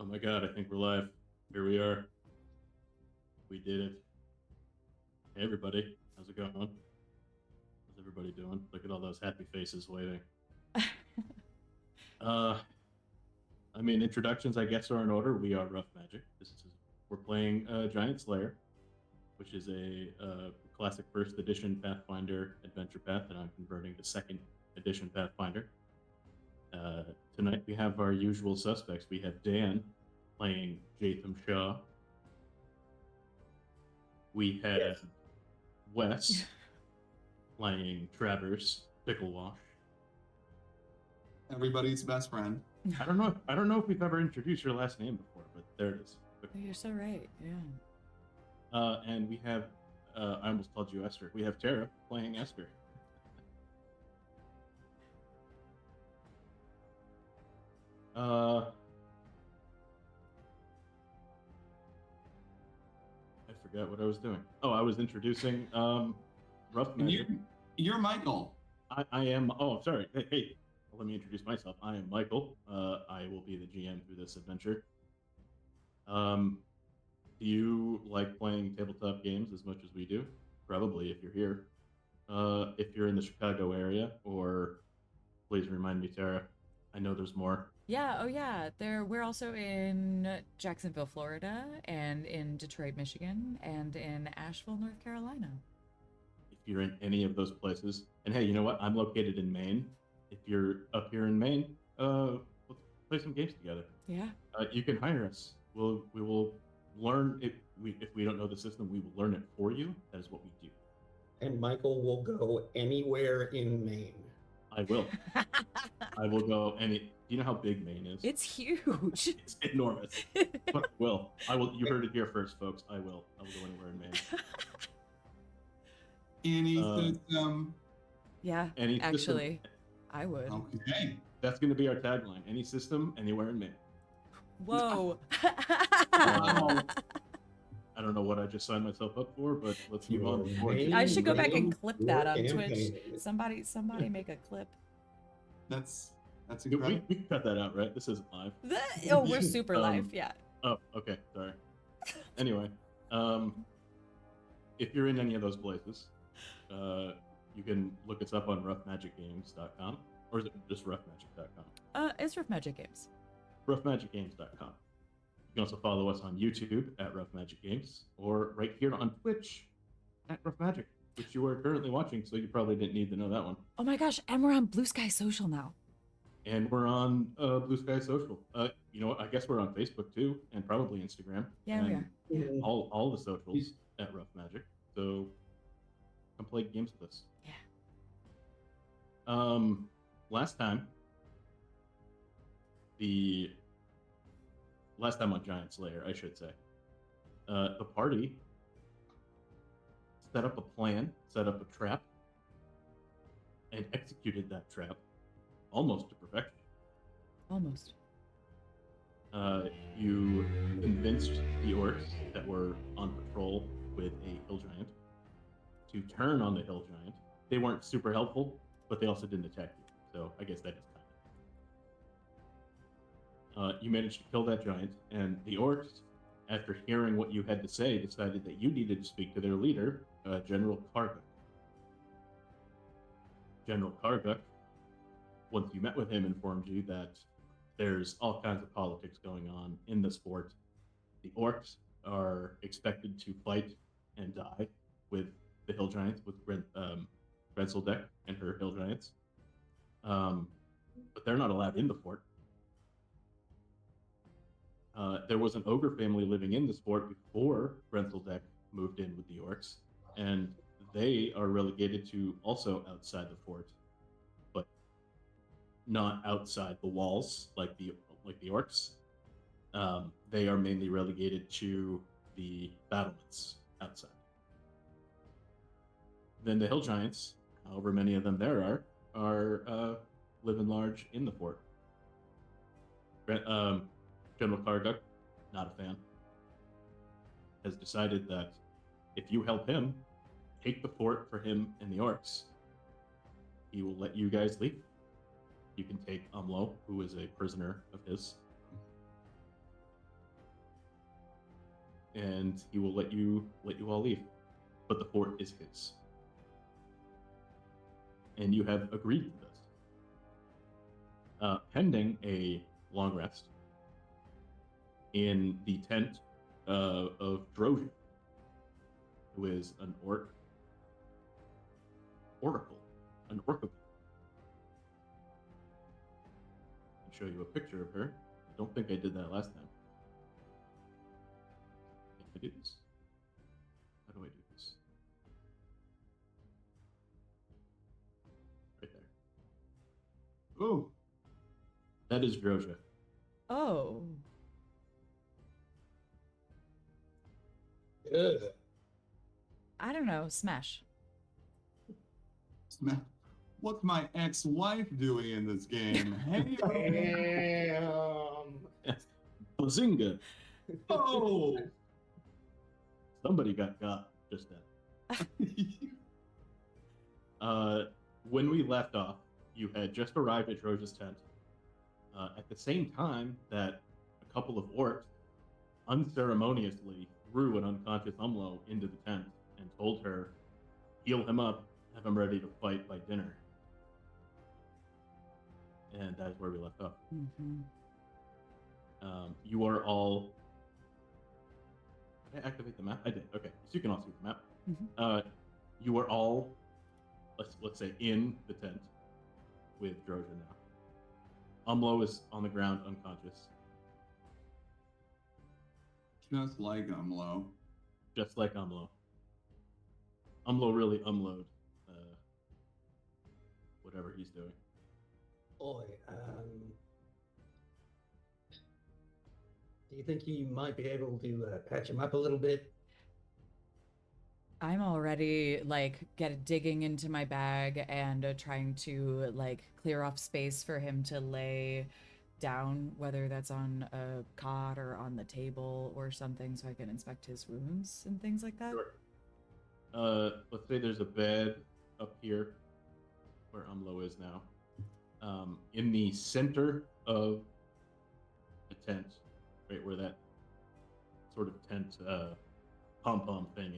my god, I think we're live. Here we are. We did it. Hey everybody, how's it going? How's everybody doing? Look at all those happy faces waving. uh I mean, introductions I guess are in order. We are Rough Magic. We're playing Giantslayer, which is a classic first edition Pathfinder adventure path that I'm converting to second edition Pathfinder. Tonight we have our usual suspects. We have Dan playing Jaytham Shaw. We have Wes playing Travers Picklewash. Everybody's best friend. I don't know if we've ever introduced your last name before, but there it is. You're so right. Yeah. And we have I almost called you Esther. We have Tara playing Esther. I forgot what I was doing. Oh, I was introducing Rough Magic. You're Michael. I am. Oh, sorry. Hey, let me introduce myself. I am Michael. I will be the GM through this adventure. Do you like playing tabletop games as much as we do? Probably, if you're here. If you're in the Chicago area, or please remind me, Tara. I know there's more. Yeah. Oh, yeah. We're also in Jacksonville, Florida, and in Detroit, Michigan, and in Asheville, North Carolina. If you're in any of those places, and hey, you know what? I'm located in Maine. If you're up here in Maine, let's play some games together. Yeah. You can hire us. We will learn if we don't know the system, we will learn it for you. That is what we do. And Michael will go anywhere in Maine. I will. I will go any. Do you know how big Maine is? It's huge. It's enormous. But I will. You heard it here first, folks. I will go anywhere in Maine. Any system. Yeah. Any actually, system. I would. Okay. That's going to be our tagline. Any system, anywhere in Maine. Whoa. I don't know what I just signed myself up for, but let's move on. I should go back and clip that on Twitch. Somebody make a clip. That's a we can cut that out, right? This isn't live. Oh, we're super live, yeah. Oh, okay, sorry. Anyway, if you're in any of those places, you can look us up on roughmagicgames.com, or is it just roughmagic.com? It's Rough Magic Games. roughmagicgames.com. You can also follow us on YouTube at Rough Magic Games, or right here on Twitch at Rough Magic, which you are currently watching, so you probably didn't need to know that one. Oh my gosh, and we're on Blue Sky Social now. And we're on Blue Sky Social. You know what? I guess we're on Facebook too, and probably Instagram. Yeah, and we are. Yeah. All the socials at Rough Magic. So come play games with us. Yeah. Last time on Giantslayer, I should say, the party set up a plan, set up a trap, and executed that trap almost to perfection. Almost. You convinced the orcs that were on patrol with a hill giant to turn on the hill giant. They weren't super helpful, but they also didn't attack you. So I guess that is kind of. You managed to kill that giant, and the orcs, after hearing what you had to say, decided that you needed to speak to their leader, General Karguk. General Karguk, once you met with him, informed you that there's all kinds of politics going on in this fort. The orcs are expected to fight and die with the hill giants, with Grenseldek and her hill giants. But they're not allowed in the fort. There was an ogre family living in this fort before Grenseldek moved in with the orcs, and they are relegated to also outside the fort, but not outside the walls like the orcs. They are mainly relegated to the battlements outside. Then the hill giants, however many of them there are living large in the fort. General Karguk, not a fan, has decided that if you help him take the fort for him and the orcs, he will let you guys leave. You can take Umlo, who is a prisoner of his. and he will let you all leave. But the fort is his, and you have agreed to this. Pending a long rest in the tent of Drojan, who is an oracle. An oracle. I'll show you a picture of her. I don't think I did that last time. Can I do this? How do I do this? Right there. Ooh. That is Droja. Oh. Ugh. I don't know. Smash. What's my ex-wife doing in this game? Hey, Damn. Bazinga! oh! Somebody got just then. When we left off, you had just arrived at Droja's tent. At the same time that a couple of orcs unceremoniously threw an unconscious Umlo into the tent and told her, heal him up, have him ready to fight by dinner. And that is where we left off. Mm-hmm. You are all... Did I activate the map? I did. Okay, so you can all see the map. Mhm. You are all, let's say, in the tent with Droja now. Umlo is on the ground, unconscious. Just like Umlo. Just like Umlo. Umlo really umloed whatever he's doing. Boy, do you think you might be able to patch him up a little bit? I'm already digging into my bag and trying to clear off space for him to lay down, whether that's on a cot or on the table or something, so I can inspect his wounds and things like that. Sure. Let's say there's a bed up here where Umlo is now. In the center of the tent, right where that sort of tent pom-pom thing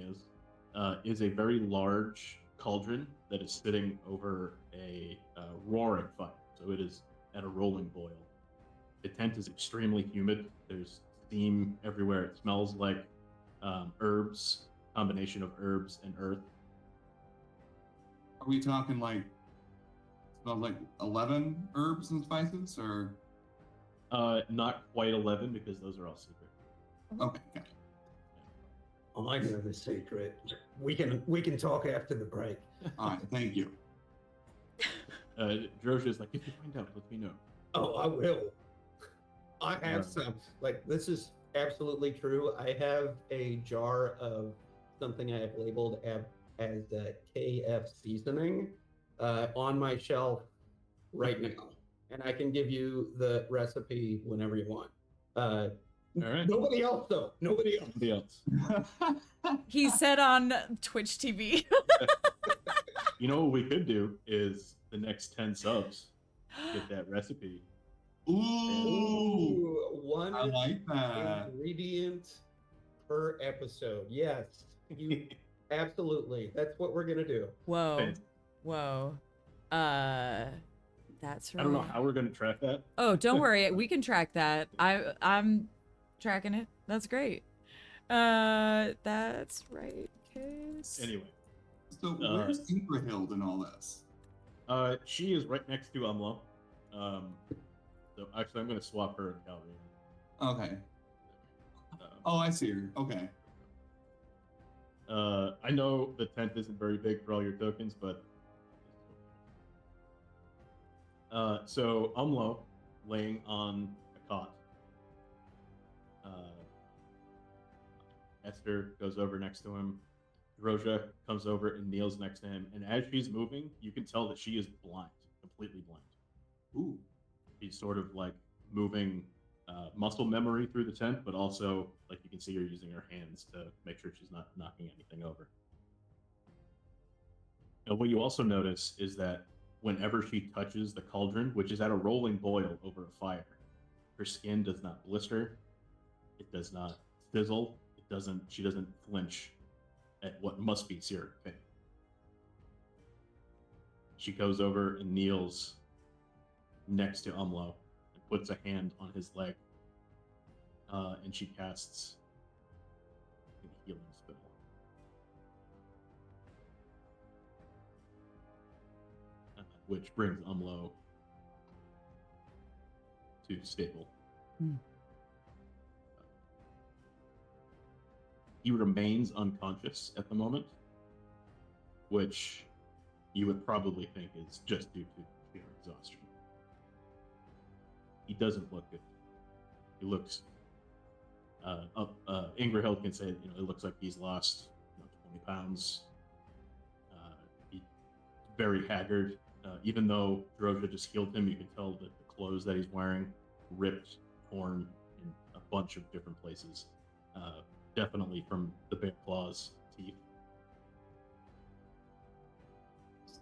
is a very large cauldron that is sitting over a roaring fire. So it is at a rolling boil. The tent is extremely humid. There's steam everywhere. It smells like herbs, combination of herbs and earth. Are we talking smells like 11 herbs and spices, or? Not quite 11 because those are all secret. Okay, got it. Oh, I know the secret. We can talk after the break. All right, thank you. Droja's like, if you find out, let me know. Oh, I will. I have some. This is absolutely true. I have a jar of something I have labeled as KF seasoning on my shelf right now. And I can give you the recipe whenever you want. All right. Nobody else, though. Nobody else. Nobody else. He said on Twitch TV. You know what we could do is the next 10 subs get that recipe. Ooh, One I like that. ingredient per episode. Yes, you absolutely. That's what we're gonna do. Whoa. Thanks. Whoa. That's right. I don't know how we're going to track that. Oh, don't worry. We can track that. I'm tracking it. That's great. That's right, kids. Anyway. So where's Ingrahild in all this? She is right next to Umlo. So actually, I'm going to swap her and Calvary. Okay. Oh, I see her. Okay. I know the tent isn't very big for all your tokens, but so Umlo laying on a cot. Esther goes over next to him. Droja comes over and kneels next to him, and as she's moving, you can tell that she is blind, completely blind. Ooh. She's sort of moving muscle memory through the tent, but also you can see her using her hands to make sure she's not knocking anything over. Now, what you also notice is that whenever she touches the cauldron, which is at a rolling boil over a fire, her skin does not blister, it does not sizzle, it doesn't flinch at what must be seared pain. She goes over and kneels next to Umlo and puts a hand on his leg, and she casts a healing spell. Which brings Umlo to stable. Hmm. He remains unconscious at the moment, which you would probably think is just due to sheer exhaustion. He doesn't look good. He looks. Ingrahild can say, it looks like he's lost 20 pounds. He's very haggard. Even though Drozha just healed him, you can tell that the clothes that he's wearing ripped, torn in a bunch of different places. Definitely from the bear claws teeth.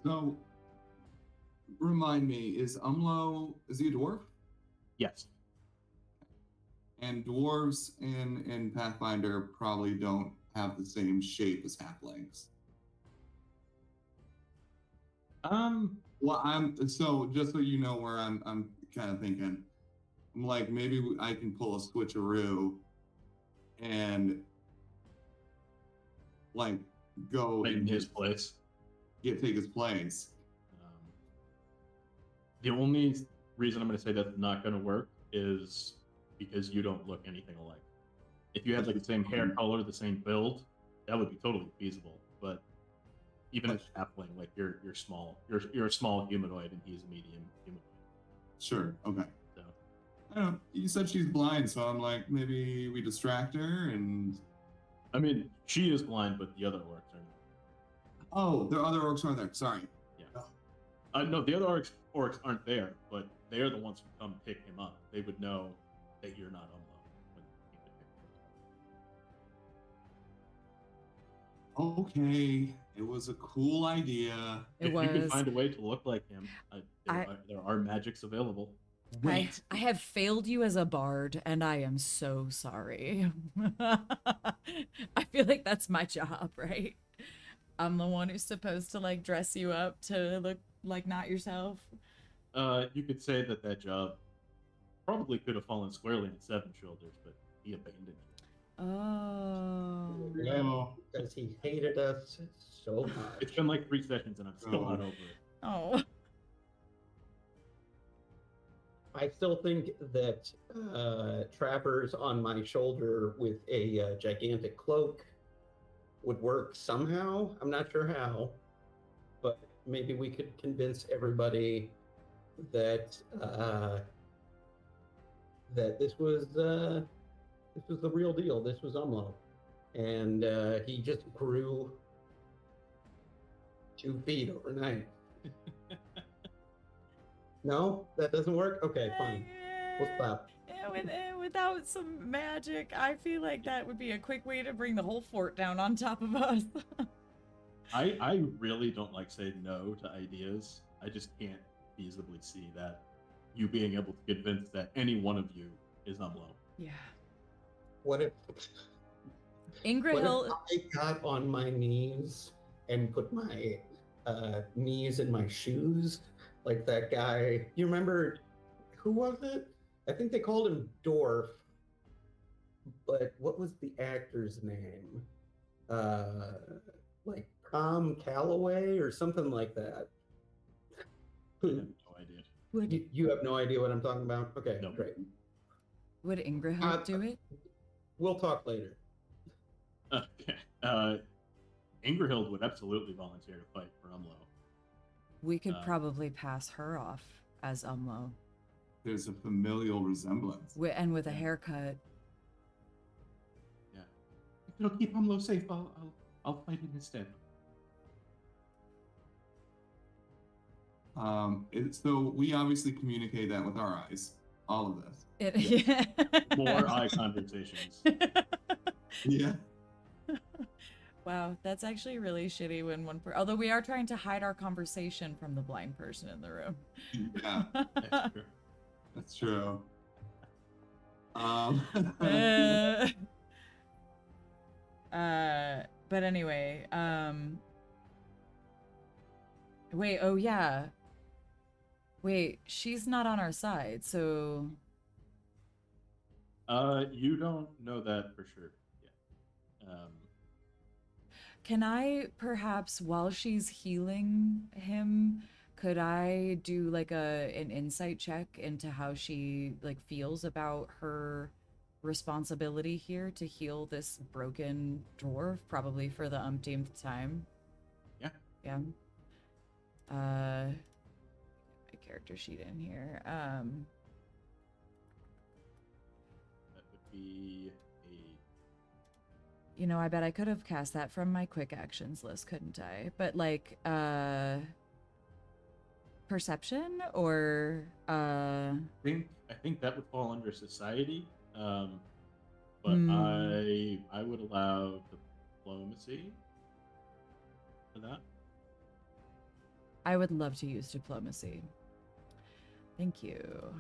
So, remind me, is he a dwarf? Yes. And dwarves in Pathfinder probably don't have the same shape as halflings. Well, so just so you know where I'm kind of thinking, I'm like, maybe I can pull a switcheroo and like go in his place. Take his place. The only reason I'm going to say that's not going to work is because you don't look anything alike. If you had like the same hair color, the same build, that would be totally feasible. But even as halfling, like you're small, you're a small humanoid, and he's a medium humanoid. Sure. Okay. So I don't know. You said she's blind, so I'm like, maybe we distract her and. I mean, she is blind, but the other orcs are not. Oh, the other orcs are there. Sorry. Yeah. No, the other orcs aren't there, but they're the ones who come pick him up. They would know that you're not Umlo when he would pick him up. Okay, it was a cool idea. It If was. you can find a way to look like him, there are magics available. I have failed you as a bard, and I am so sorry. I feel like that's my job, right? I'm the one who's supposed to like dress you up to look like not yourself. You could say that job probably could have fallen squarely on Seven Shoulders, but he abandoned it. Oh. Yeah, because he hated us so much. It's been like 3 sessions, and I'm still not over it. Oh. I still think that Travers on my shoulder with a gigantic cloak would work somehow. I'm not sure how, but maybe we could convince everybody that that this was the real deal. This was Umlo, and he just grew 2 feet overnight. No, that doesn't work. Okay, fine. We'll stop. Without some magic, I feel like that would be a quick way to bring the whole fort down on top of us. I really don't like saying no to ideas. I just can't feasibly see that you being able to convince that any one of you is Umlo. Yeah. What if Ingrahild. I got on my knees and put my knees in my shoes? Like that guy, you remember, who was it? I think they called him Dwarf, but what was the actor's name? Like Tom Calloway or something like that. I have no idea. You have no idea what I'm talking about? Okay, No. great. Would Ingrahild do it? We'll talk later. Okay. Ingrahild would absolutely volunteer to fight for Umlo. We could probably pass her off as Umlo. There's a familial resemblance. And with a haircut. Yeah. If it'll keep Umlo safe, I'll fight in his stead. So we obviously communicate that with our eyes. All of this. Yeah. More eye conversations. Yeah. Wow, that's actually really shitty when although we are trying to hide our conversation from the blind person in the room. Yeah, That's true. that's true. But anyway, wait, oh yeah. Wait, she's not on our side, so You don't know that for sure yet. can I perhaps, while she's healing him, could I do like an insight check into how she like feels about her responsibility here to heal this broken dwarf, probably for the umpteenth time? Yeah. Yeah. My character sheet in here. That would be a. You know, I bet I could have cast that from my quick actions list, couldn't I? But like, perception or I think that would fall under society. But Hmm. I would allow diplomacy for that. I would love to use diplomacy. Thank you.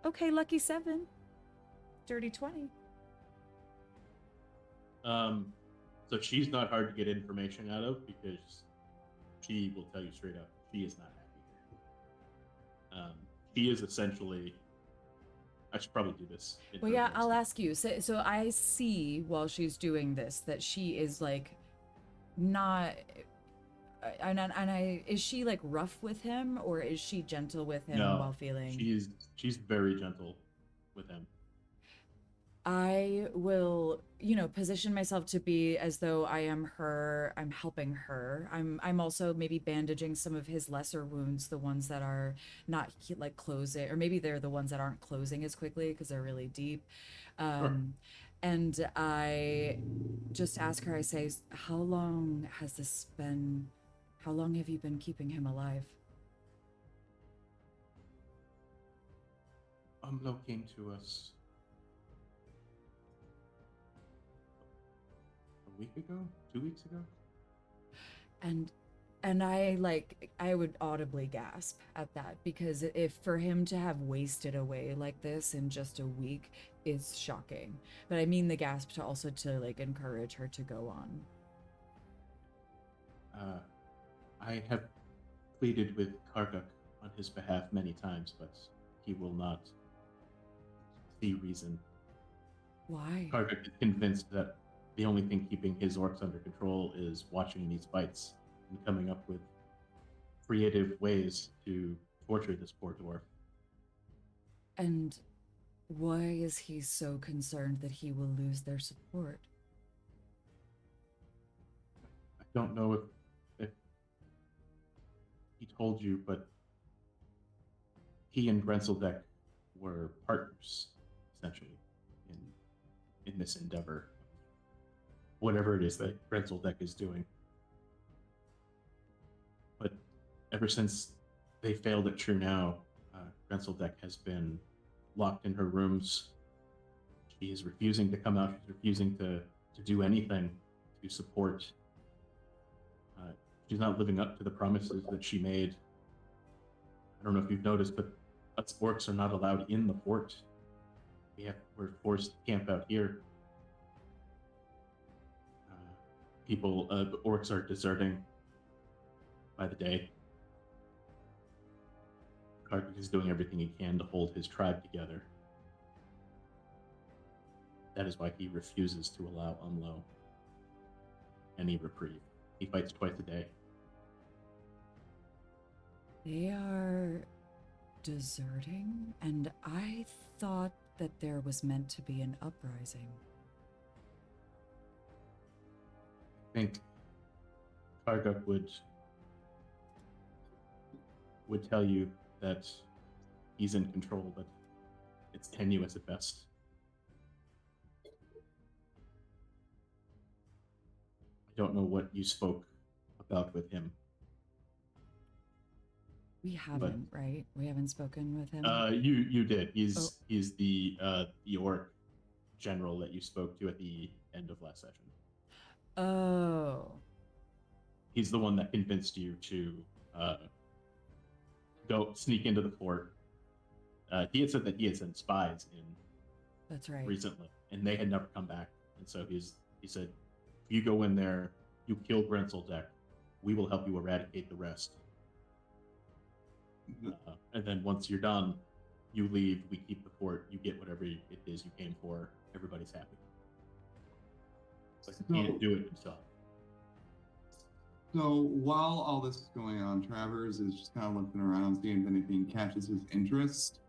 Okay, lucky 7. Dirty 20. So she's not hard to get information out of because she will tell you straight up she is not happy here. She is essentially. I should probably do this. Well, yeah, I'll ask you. So I see while she's doing this that she is like not. Is she like rough with him, or is she gentle with him No, while feeling? she's very gentle with him. I will, you know, position myself to be as though I am her. I'm helping her. I'm also maybe bandaging some of his lesser wounds, the ones that are not like closing, or maybe they're the ones that aren't closing as quickly because they're really deep. Sure. And I just ask her. I say, "How long has this been? How long have you been keeping him alive?" Umlo came to us a week ago, 2 weeks ago. And I would audibly gasp at that, because if for him to have wasted away like this in just a week is shocking. But I mean the gasp to also to like encourage her to go on. I have pleaded with Karguk on his behalf many times, but he will not see reason. Why? Karguk is convinced that the only thing keeping his orcs under control is watching these fights and coming up with creative ways to torture this poor dwarf. And why is he so concerned that he will lose their support? I don't know if he told you, but he and Grenseldeck were partners, essentially, in this endeavor. Whatever it is that Grenseldeck is doing. But ever since they failed at True Now, Grenseldeck has been locked in her rooms. She is refusing to come out. She's refusing to do anything to support. She's not living up to the promises that she made. I don't know if you've noticed, but us orcs are not allowed in the fort. We're forced to camp out here. The orcs are deserting by the day. Karguk is doing everything he can to hold his tribe together. That is why he refuses to allow Umlo any reprieve. He fights twice a day. They are deserting, and I thought that there was meant to be an uprising. I think Karguk would tell you that he's in control, but it's tenuous at best. I don't know what you spoke about with him. We haven't, right? We haven't spoken with him. You did. He's the orc general that you spoke to at the end of last session. Oh. He's the one that convinced you to go sneak into the fort, He had said that he had sent spies in That's right. recently, and they had never come back. And so he said, if you go in there, you kill Grenseldeck, we will help you eradicate the rest. And then once you're done, you leave, we keep the fort, you get whatever it is you came for, everybody's happy. But you can't do it yourself. So while all this is going on, Travers is just kind of looking around, seeing if anything catches his interest.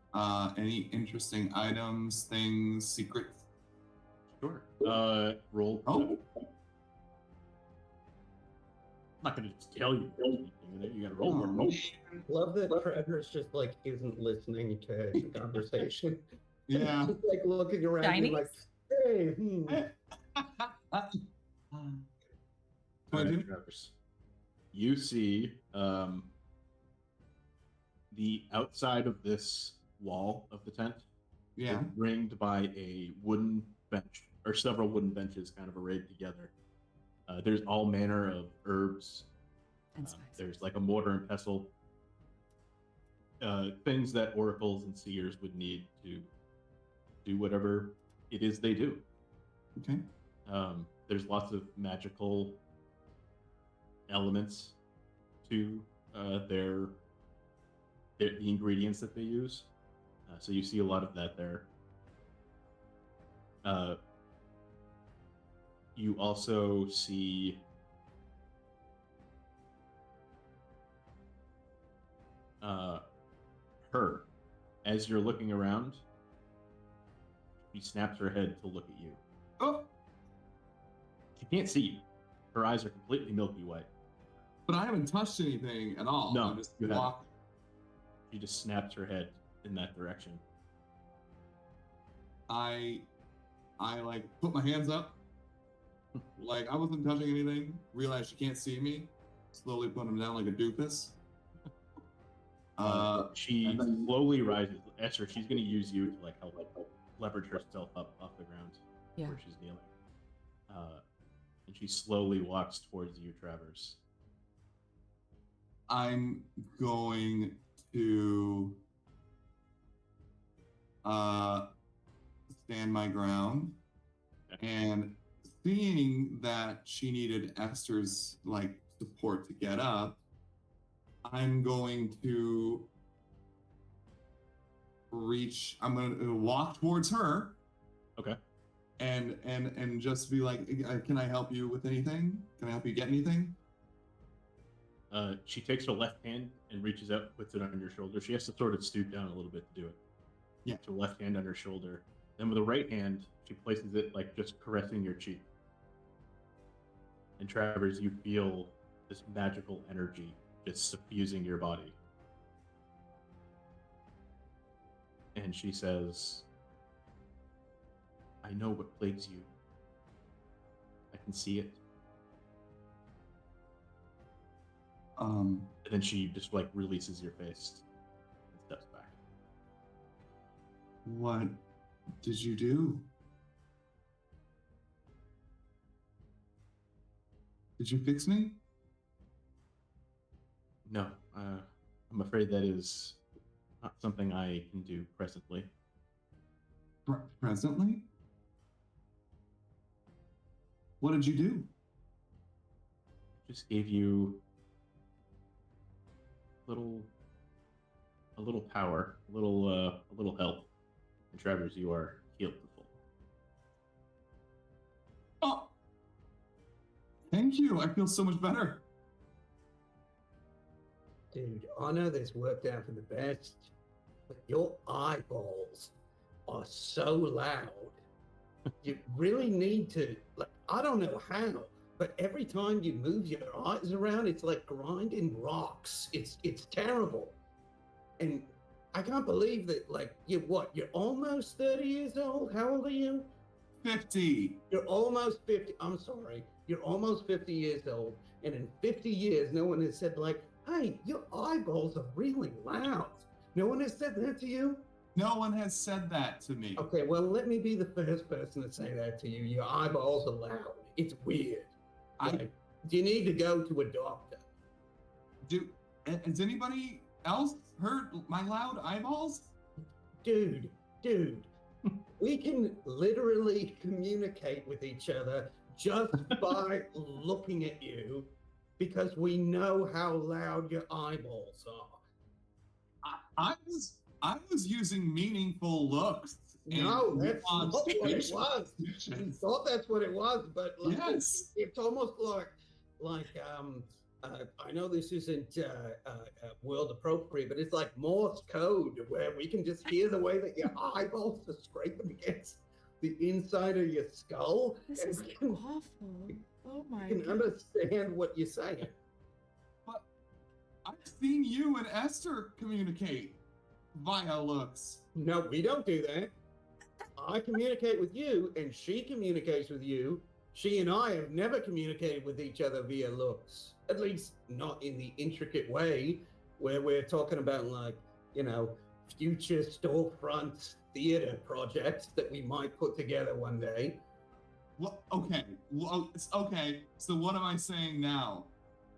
Any interesting items, things, secrets? Sure. Roll. Oh. I'm not going to just tell you anything. You got to roll. Love that Travers just like isn't listening to the conversation. Yeah. Just like looking around and like, hey, All right, Travers. You see the outside of this wall of the tent Yeah. is ringed by a wooden bench, or several wooden benches kind of arrayed together. There's all manner of herbs. And spices. There's like a mortar and pestle. Things that oracles and seers would need to do whatever it is they do. Okay. There's lots of magical elements to the ingredients that they use. So you see a lot of that there. You also see her. As you're looking around, she snaps her head to look at you. Oh, She can't see you. Her eyes are completely milky white. but I haven't touched anything at all. No, I just you haven't. walked. She just snaps her head in that direction. I like put my hands up, like I wasn't touching anything. Realized she can't see me. Slowly put them down like a doofus. She and then- slowly rises. Esther, she's going to use you to help leverage herself up off the ground Yeah. where she's kneeling. And she slowly walks towards you, Travers. I'm going to stand my ground, and seeing that she needed Esther's support to get up, I'm going to I'm going to walk towards her. Okay. And just be like, can I help you with anything? Can I help you get anything? She takes her left hand and reaches out, puts it on your shoulder. She has to sort of stoop down a little bit to do it. Yeah. Her left hand on her shoulder. Then with the right hand, she places it just caressing your cheek. And Travers, you feel this magical energy just suffusing your body. And she says, I know what plagues you. I can see it. And then she just releases your face and steps back. What did you do? Did you fix me? No, I'm afraid that is not something I can do presently. Presently? What did you do? Just gave you a little power, a little help. And Travers, you are healed to full. Oh, thank you. I feel so much better. dude, I know this worked out for the best, but your eyeballs are so loud. You really need to, I don't know how, but every time you move your eyes around, it's like grinding rocks. It's terrible. And I can't believe that, you're almost 30 years old? How old are you? 50. You're almost 50. I'm sorry. You're almost 50 years old. And in 50 years, no one has said, hey, your eyeballs are really loud. No one has said that to you? No one has said that to me. Okay, well, let me be the first person to say that to you. Your eyeballs are loud. It's weird. You need to go to a doctor. Has anybody else heard my loud eyeballs? dude, we can literally communicate with each other just by looking at you because we know how loud your eyeballs are. I was using meaningful looks. No, and that's not nuanced what it facial was. You expressions. thought that's what it was, but like, Yes. it's almost like I know this isn't world appropriate, but it's like Morse code where we can just hear the way that your eyeballs are scraping against the inside of your skull. This and is we can, awful. Oh my we can god. understand what you're saying. But I've seen you and Esther communicate via looks. No, we don't do that. I communicate with you, and she communicates with you. She and I have never communicated with each other via looks, at least not in the intricate way where we're talking about, like, you know, future storefront theater projects that we might put together one day. Well, okay. Well, okay. So what am I saying now?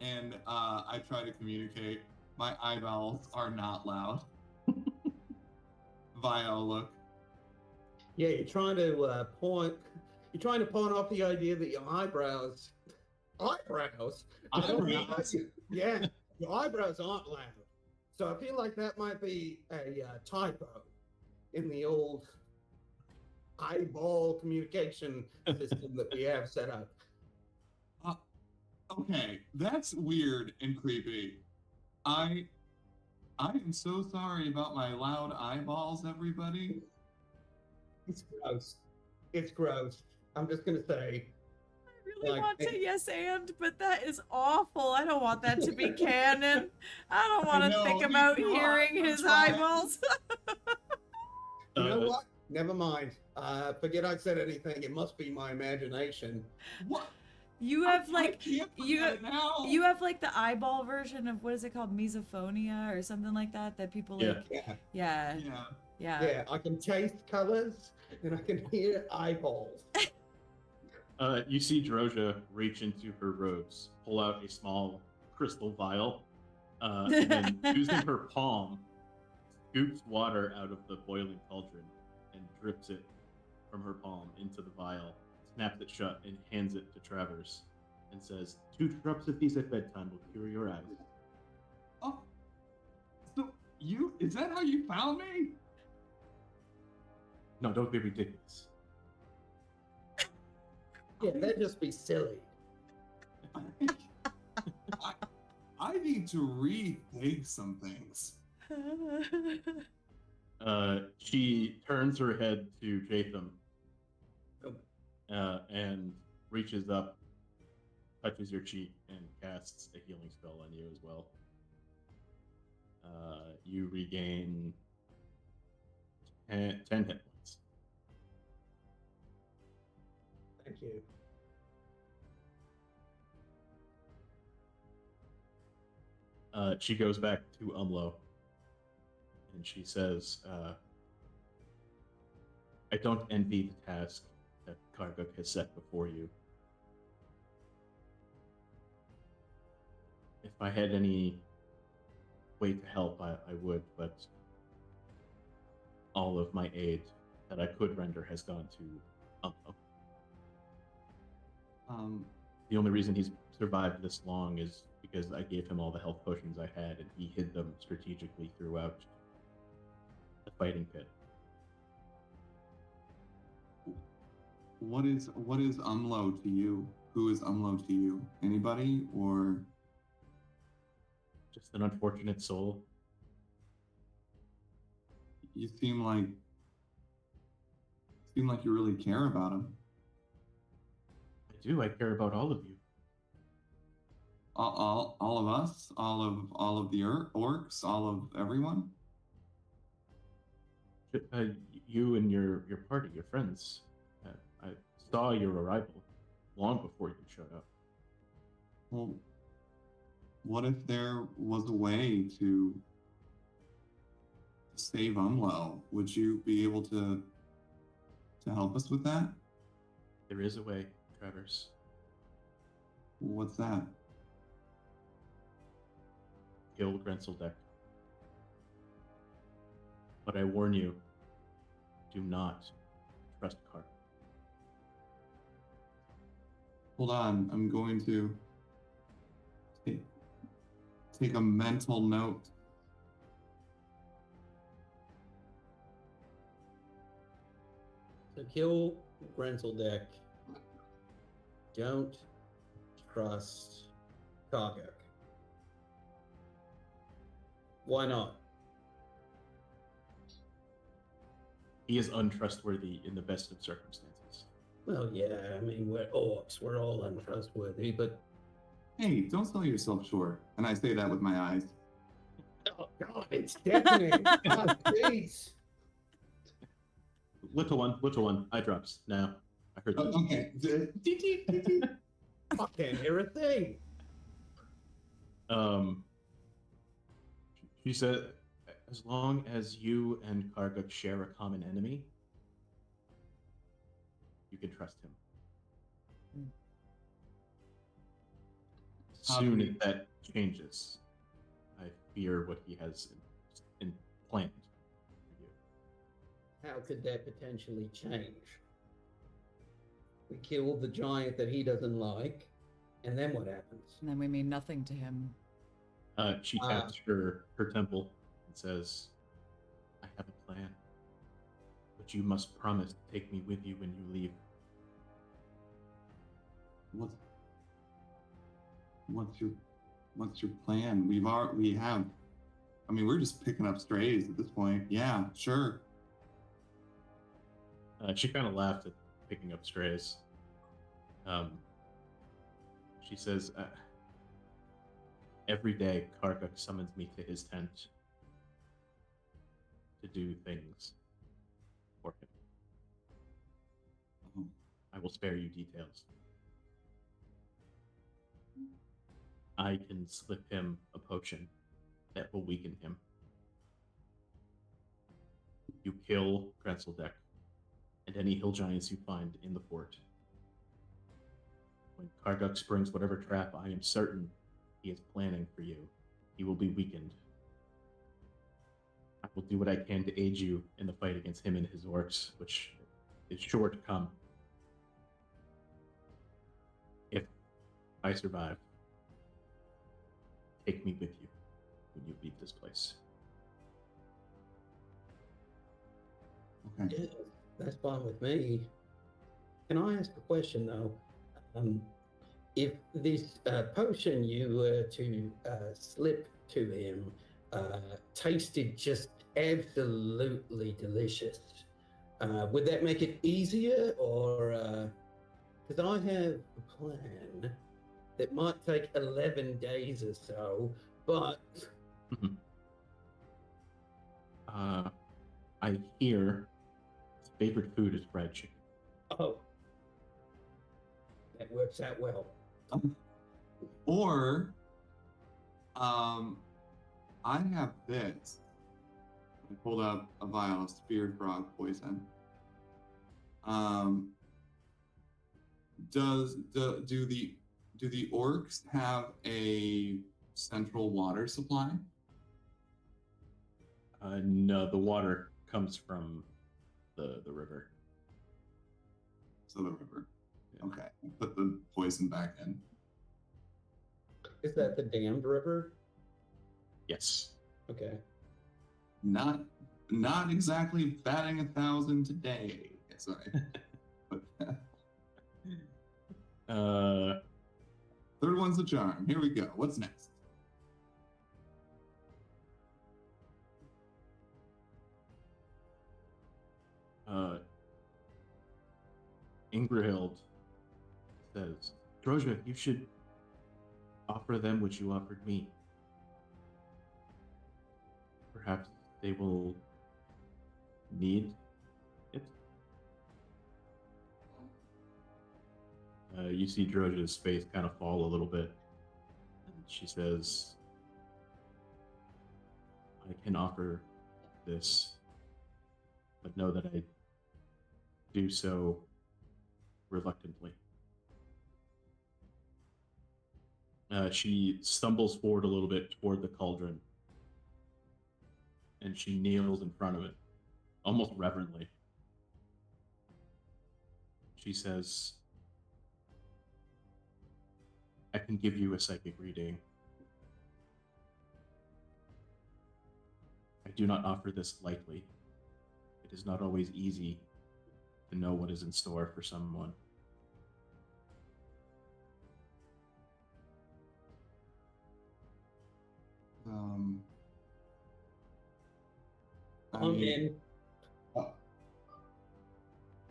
And I try to communicate. My eyeballs are not loud. Via a look. Yeah, you're trying to pawn off the idea that your eyebrows, Eyebrows? yeah, your eyebrows aren't loud. So I feel like that might be a typo in the old eyeball communication system that we have set up. Okay, that's weird and creepy. I am so sorry about my loud eyeballs, everybody. It's gross. It's gross. I'm just gonna say. I really Like, want to yes and, but that is awful. I don't want that to be canon. I don't want to know, think me about too. hearing I'm his trying. eyeballs. You know what? Never mind. Forget I said anything. It must be my imagination. What? You have I like can't you forget it now. you have like the eyeball version of what is it called, misophonia or something like that people Yeah. like. Yeah. Yeah. Yeah. I can taste colors and I can hear eyeballs. You see Droja reach into her robes, pull out a small crystal vial, and then using her palm, scoops water out of the boiling cauldron and drips it from her palm into the vial, snaps it shut, and hands it to Travers, and says, 2 drops of these at bedtime will cure your eyes. Oh, so is that how you found me? No, don't be ridiculous. Yeah, that'd just be silly. I need to rethink some things. She turns her head to Jaytham Oh. and reaches up, touches your cheek, and casts a healing spell on you as well. You regain 10 hit points. Thank you. She goes back to Umlo, and she says, I don't envy the task that Karguk has set before you. If I had any way to help, I would, but all of my aid that I could render has gone to Umlo. The only reason he's survived this long is because I gave him all the health potions I had, and he hid them strategically throughout the fighting pit. What is Umlo to you? Who is Umlo to you? Anybody or Just an unfortunate soul. you seem like you really care about him. I do. I care about all of you. All of us, all of the orcs, all of everyone. You and your party, your friends. I saw your arrival long before you showed up. Well, what if there was a way to save Umlo? Would you be able to help us with that? There is a way, Travers. What's that? Kill Grenseldeck. But I warn you, do not trust Kark. Hold on, I'm going to take a mental note. So kill Grenzeldeck. Don't trust Kargok. Why not? He is untrustworthy in the best of circumstances. Well, yeah, I mean, we're orcs. We're all untrustworthy, but... Hey, don't sell yourself short. And I say that with my eyes. Oh, God, it's deafening. God, jeez. Little one, eye drops. Now, I heard that. Okay. I can't hear a thing. She said, as long as you and Karguk share a common enemy, you can trust him. Soon as that changes, I fear what he has in planned for you. How could that potentially change? We kill the giant that he doesn't like, and then what happens? And then we mean nothing to him. She taps her temple and says, I have a plan, but you must promise to take me with you when you leave. What's your plan? We're just picking up strays at this point. Yeah, sure. She kind of laughed at picking up strays. She says, every day Karguk summons me to his tent to do things for him. Oh. I will spare you details. I can slip him a potion that will weaken him. You kill Grenzeldeck and any hill giants you find in the fort. When Karguk springs whatever trap I am certain he is planning for you, he will be weakened. I will do what I can to aid you in the fight against him and his orcs, which is sure to come. If I survive, take me with you when you leave this place. Okay. Yeah, that's fine with me. Can I ask a question, though? If this potion you were to slip to him tasted just absolutely delicious, would that make it easier, or... Because I have a plan that might take 11 days or so, but... I hear his favorite food is fried chicken. Oh. That works out well. Or, I have this. I pulled up a vial of spear frog poison. Do the orcs have a central water supply? No, the water comes from the river. So the river. Okay, put the poison back in. Is that the damned river? Yes. Okay. Not exactly batting 1,000 today. Sorry. Third one's a charm. Here we go. What's next? Ingrahild says, Droja, you should offer them what you offered me. Perhaps they will need it. You see Droja's face kind of fall a little bit. She says, I can offer this, but know that I do so reluctantly. She stumbles forward a little bit toward the cauldron, and she kneels in front of it, almost reverently, she says, I can give you a psychic reading. I do not offer this lightly. It is not always easy to know what is in store for someone. I I'm mean, in. uh, I'll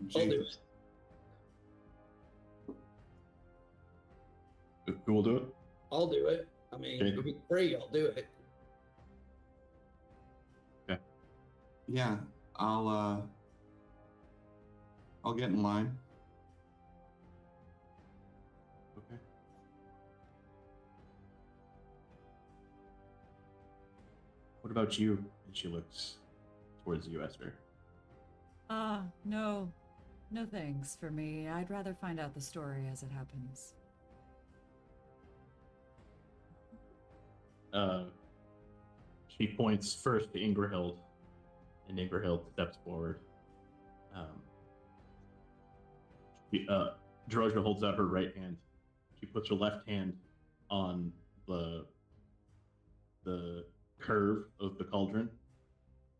do Jaytham, it. who will do it? I'll do it. I mean, Okay. if it's free, I'll do it. yeah, I'll get in line. Okay. What about you? And she looks towards you, Esther. No. No thanks for me. I'd rather find out the story as it happens. She points first to Ingrahild, and Ingrahild steps forward. Drozha holds out her right hand. She puts her left hand on the curve of the cauldron,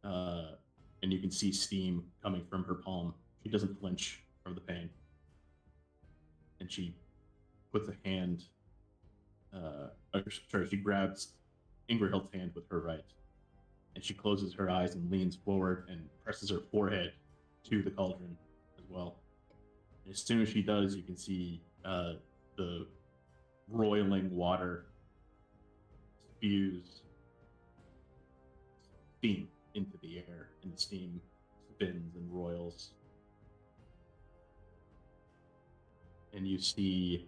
and you can see steam coming from her palm. She doesn't flinch from the pain, and she puts a hand. She grabs Ingrahild's hand with her right, and she closes her eyes and leans forward and presses her forehead to the cauldron as well. And as soon as she does, you can see the roiling water spews steam into the air, and the steam spins and roils. And you see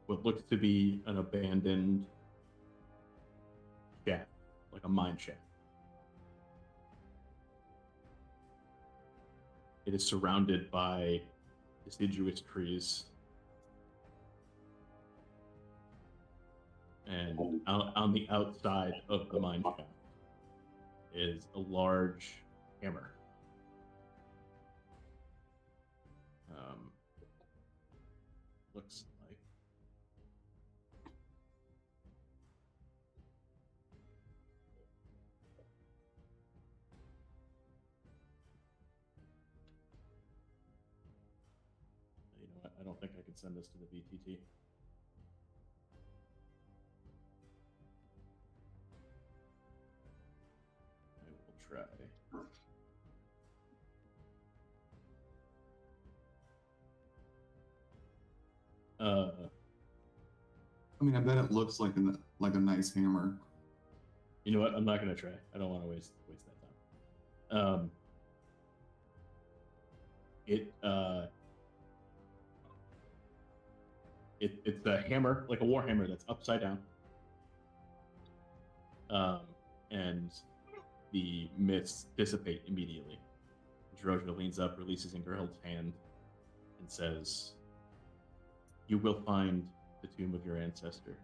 what looks to be an abandoned shaft, like a mine shaft. It is surrounded by deciduous trees. And on the outside of the mine shaft is a large hammer. Looks like. You know what? I don't think I can send this to the VTT. I will try. I mean, I bet it looks like a nice hammer. You know what? I'm not gonna try. I don't want to waste that time. It's a hammer, like a war hammer that's upside down. And the mists dissipate immediately. Drozha leans up, releases Ingrahild's hand, and says, "You will find the tomb of your ancestor.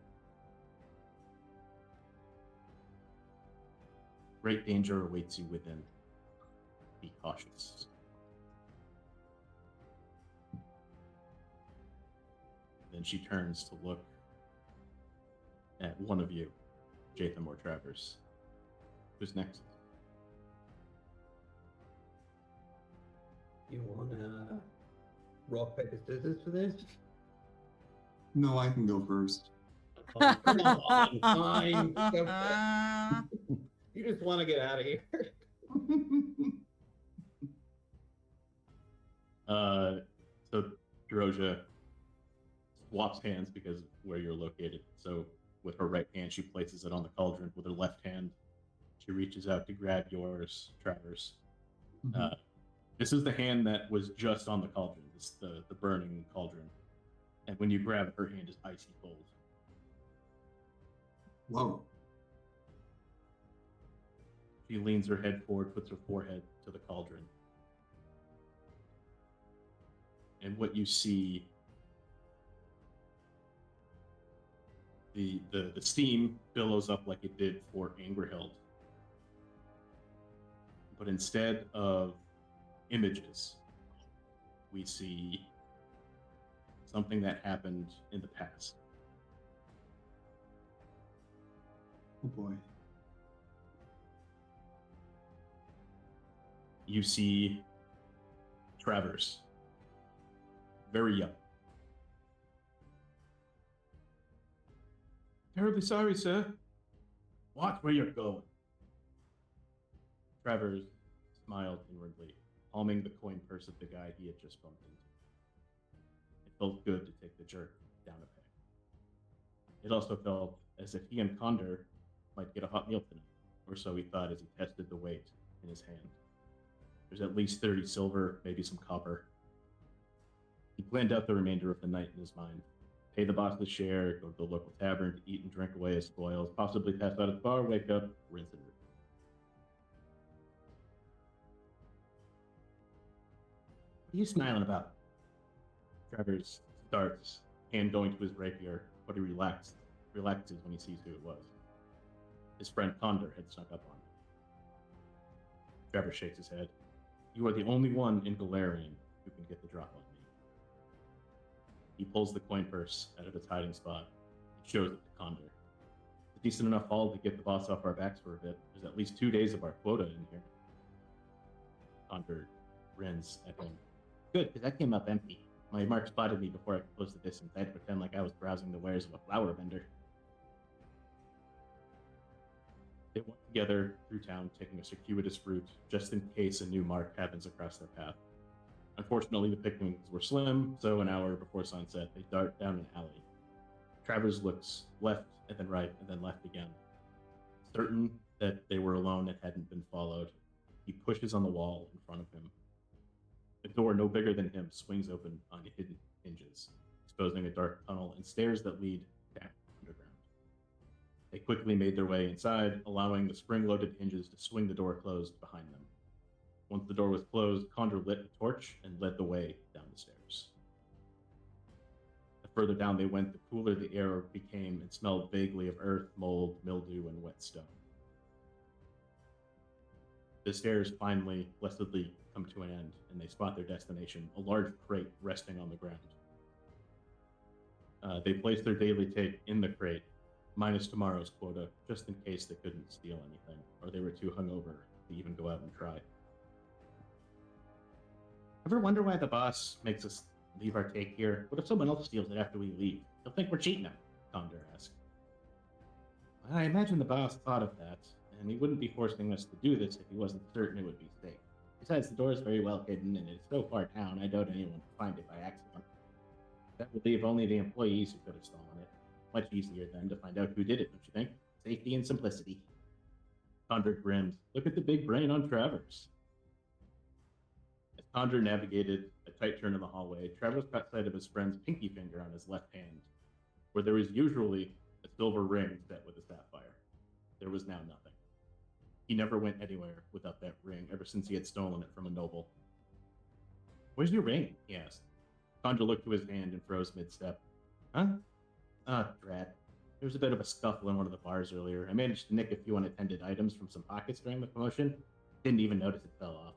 Great danger awaits you within. Be cautious." Then she turns to look at one of you, Jaytham or Travers. Who's next? You wanna rock, paper, scissors for this? No, I can go first. Oh, come on, fine. You just want to get out of here. So Drozha swaps hands because of where you're located. So with her right hand, she places it on the cauldron. With her left hand, she reaches out to grab yours, Travers. Mhm. This is the hand that was just on the cauldron. This the burning cauldron. And when you grab it, her hand is icy cold. Whoa. She leans her head forward, puts her forehead to the cauldron. And what you see, the steam billows up like it did for Angerhild. But instead of images, we see something that happened in the past. Oh boy. You see Travers, very young. Terribly sorry, sir. Watch where you're going. Travers smiled inwardly, palming the coin purse of the guy he had just bumped into. It felt good to take the jerk down a peg. It also felt as if he and Condor might get a hot meal tonight, or so he thought as he tested the weight in his hand. There's at least 30 silver, maybe some copper. He planned out the remainder of the night in his mind. Pay the boss his share, go to the local tavern to eat and drink away his spoils, possibly pass out at the bar, wake up, rinse and repeat. What are you smiling about? Travers starts, hand going to his rapier, but he relaxes when he sees who it was. His friend Condor had snuck up on him. Travers shakes his head. You are the only one in Galarian who can get the drop on me. He pulls the coin purse out of its hiding spot and shows it to Condor. It's a decent enough haul to get the boss off our backs for a bit. There's at least 2 days of our quota in here. Condor grins at him. Good, because that came up empty. My mark spotted me before I could close the distance. I had to pretend like I was browsing the wares of a flower vendor. They went together through town, taking a circuitous route, just in case a new mark happens across their path. Unfortunately, the pickings were slim, so an hour before sunset, they dart down an alley. Travers looks left and then right and then left again. Certain that they were alone and hadn't been followed, he pushes on the wall in front of him. A door no bigger than him swings open on hidden hinges, exposing a dark tunnel and stairs that lead down underground. They quickly made their way inside, allowing the spring-loaded hinges to swing the door closed behind them. Once the door was closed, Condor lit a torch and led the way down the stairs. The further down they went, the cooler the air became and smelled vaguely of earth, mold, mildew, and wet stone. The stairs finally, blessedly, come to an end, and they spot their destination, a large crate resting on the ground. They place their daily take in the crate, minus tomorrow's quota, just in case they couldn't steal anything, or they were too hungover to even go out and try. Ever wonder why the boss makes us leave our take here? What if someone else steals it after we leave? He'll think we're cheating him, Condor asked. I imagine the boss thought of that, and he wouldn't be forcing us to do this if he wasn't certain it would be safe. Besides, the door is very well hidden, and it's so far down, I doubt anyone would find it by accident. That would leave only the employees who could have stolen it. Much easier, then, to find out who did it, don't you think? Safety and simplicity. Condor grinned. Look at the big brain on Travers. As Condor navigated a tight turn in the hallway, Travers caught sight of his friend's pinky finger on his left hand, where there was usually a silver ring set with a sapphire. There was now nothing. He never went anywhere without that ring, ever since he had stolen it from a noble. Where's your ring? He asked. Condor looked to his hand and froze mid-step. Huh? Drat. There was a bit of a scuffle in one of the bars earlier. I managed to nick a few unattended items from some pockets during the commotion. Didn't even notice it fell off.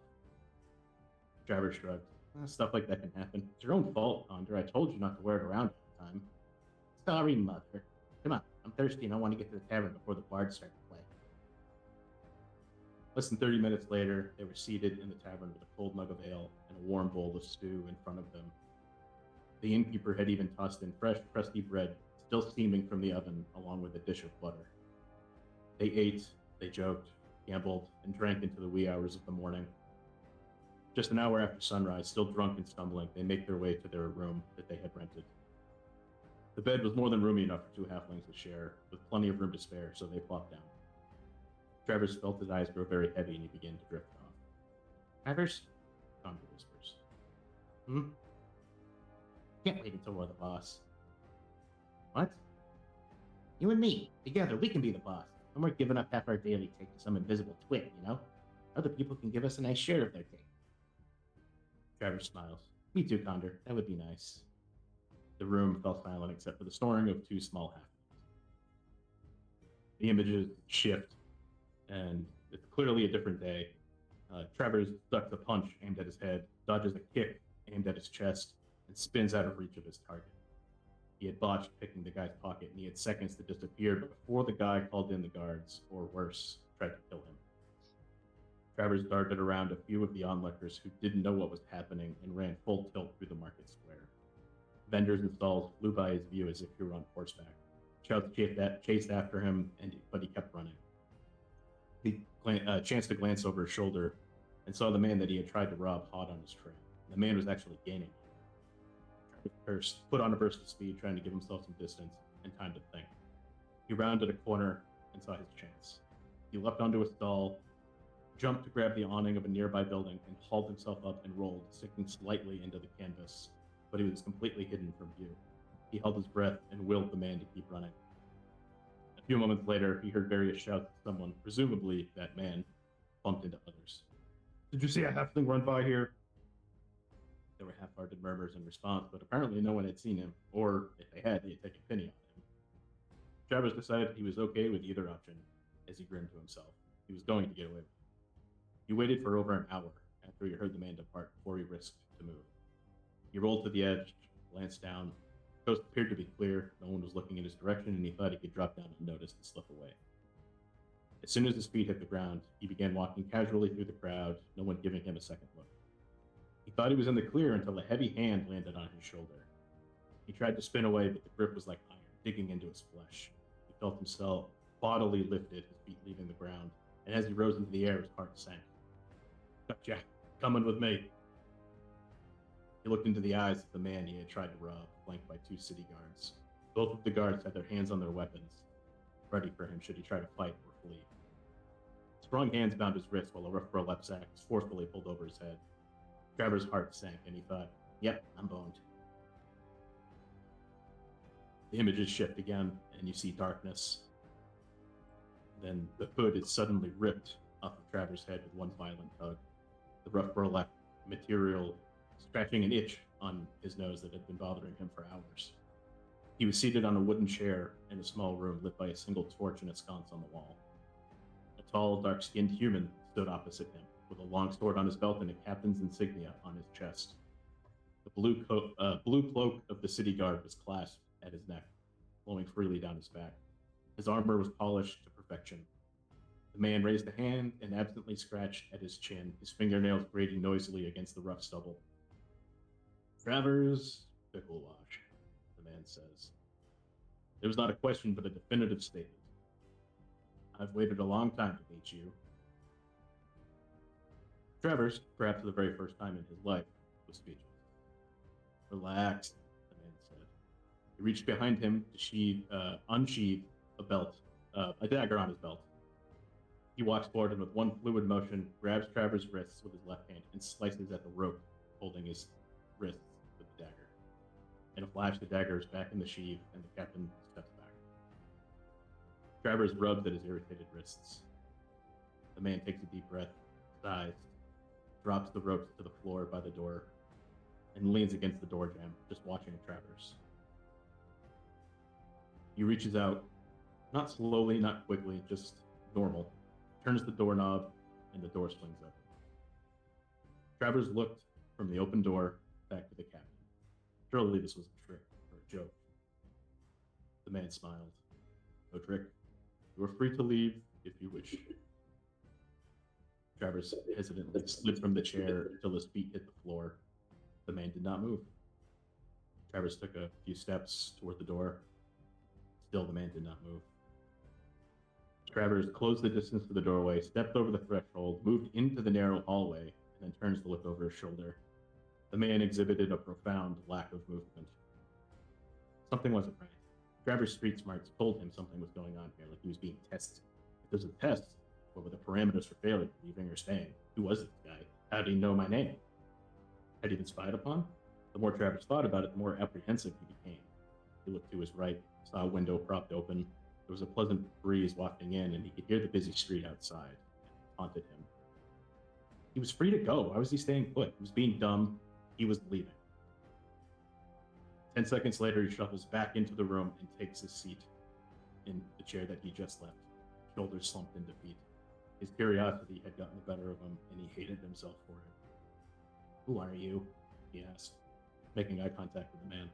Travers shrugged. Stuff like that can happen. It's your own fault, Condor. I told you not to wear it around all the time. Sorry, mother. Come on, I'm thirsty and I want to get to the tavern before the bards start to play. Less than 30 minutes later, they were seated in the tavern with a cold mug of ale and a warm bowl of stew in front of them. The innkeeper had even tossed in fresh, crusty bread, still steaming from the oven, along with a dish of butter. They ate, they joked, gambled, and drank into the wee hours of the morning. Just an hour after sunrise, still drunk and stumbling, they make their way to their room that they had rented. The bed was more than roomy enough for two halflings to share, with plenty of room to spare, so they plopped down. Travers felt his eyes grow very heavy and he began to drift off. Travers? Condor whispers. Can't wait until we're the boss. What? You and me, together, we can be the boss. And we're giving up half our daily take to some invisible twit, you know? Other people can give us a nice share of their take. Travers smiles. Me too, Condor. That would be nice. The room fell silent except for the snoring of two small halflings. The images shift, and it's clearly a different day. Travers ducks a punch aimed at his head, dodges a kick aimed at his chest, and spins out of reach of his target. He had botched picking the guy's pocket, and he had seconds to disappear before the guy called in the guards, or worse, tried to kill him. Travers darted around a few of the onlookers who didn't know what was happening and ran full tilt through the market square. Vendors and stalls flew by his view as if he were on horseback. Shouts chased after him, but he kept running. He chanced to glance over his shoulder and saw the man that he had tried to rob hot on his trail. The man was actually gaining. Travers put on a burst of speed, trying to give himself some distance and time to think. He rounded a corner and saw his chance. He leapt onto a stall, jumped to grab the awning of a nearby building, and hauled himself up and rolled, sinking slightly into the canvas, but he was completely hidden from view. He held his breath and willed the man to keep running. A few moments later, he heard various shouts as someone, presumably that man, bumped into others. "Did you see a halfling run by here?" There were half-hearted murmurs in response, but apparently no one had seen him, or if they had, they had taken pity on him. Travers decided he was okay with either option, as he grinned to himself. He was going to get away with it. He waited for over an hour after he heard the man depart before he risked to move. He rolled to the edge, glanced down. The coast appeared to be clear, no one was looking in his direction, and he thought he could drop down unnoticed and slip away. As soon as his feet hit the ground, he began walking casually through the crowd, no one giving him a second look. He thought he was in the clear until a heavy hand landed on his shoulder. He tried to spin away, but the grip was like iron, digging into his flesh. He felt himself bodily lifted, his feet leaving the ground, and as he rose into the air, his heart sank. "Gotcha, coming with me." He looked into the eyes of the man he had tried to rob, flanked by 2 city guards. Both of the guards had their hands on their weapons, ready for him should he try to fight or flee. Strong hands bound his wrists while a rough burlap sack was forcefully pulled over his head. Travers' heart sank, and he thought, "Yep, I'm boned." The images shift again, and you see darkness. Then the hood is suddenly ripped off of Travers' head with one violent tug. The rough burlap material scratching an itch on his nose that had been bothering him for hours. He was seated on a wooden chair in a small room lit by a single torch and a sconce on the wall. A tall, dark-skinned human stood opposite him, with a long sword on his belt and a captain's insignia on his chest. The blue cloak of the city guard was clasped at his neck, flowing freely down his back. His armor was polished to perfection. The man raised a hand and absently scratched at his chin, his fingernails grating noisily against the rough stubble. "Travers Picklewash," the man says. There was not a question, but a definitive statement. "I've waited a long time to meet you." Travers, perhaps for the very first time in his life, was speechless. "Relax," the man said. He reached behind him to unsheathe a dagger on his belt. He walks forward and with one fluid motion, grabs Travers' wrists with his left hand and slices at the rope holding his wrists with the dagger. In a flash, the dagger is back in the sheath and the captain steps back. Travers rubs at his irritated wrists. The man takes a deep breath, sighs, drops the ropes to the floor by the door, and leans against the door jamb, just watching Travers. He reaches out, not slowly, not quickly, just normal, turns the doorknob, and the door swings up. Travers looked from the open door back to the captain. Surely this was a trick or a joke. The man smiled. "No trick. You are free to leave if you wish." Travers hesitantly slid from the chair until his feet hit the floor. The man did not move. Travers took a few steps toward the door. Still, the man did not move. Travers closed the distance to the doorway, stepped over the threshold, moved into the narrow hallway, and then turns to look over his shoulder. The man exhibited a profound lack of movement. Something wasn't right. Travers' street smarts told him something was going on here, like he was being tested. If there's a test, what were the parameters for failure, leaving or staying? Who was this guy? How did he know my name? Had he been spied upon? The more Travers thought about it, the more apprehensive he became. He looked to his right, saw a window propped open. There was a pleasant breeze wafting in, and he could hear the busy street outside. It haunted him. He was free to go. Why was he staying put? He was being dumb. He was leaving. 10 seconds later, he shuffles back into the room and takes his seat in the chair that he just left, shoulders slumped in defeat. His curiosity had gotten the better of him, and he hated himself for it. "Who are you?" he asked, making eye contact with the man.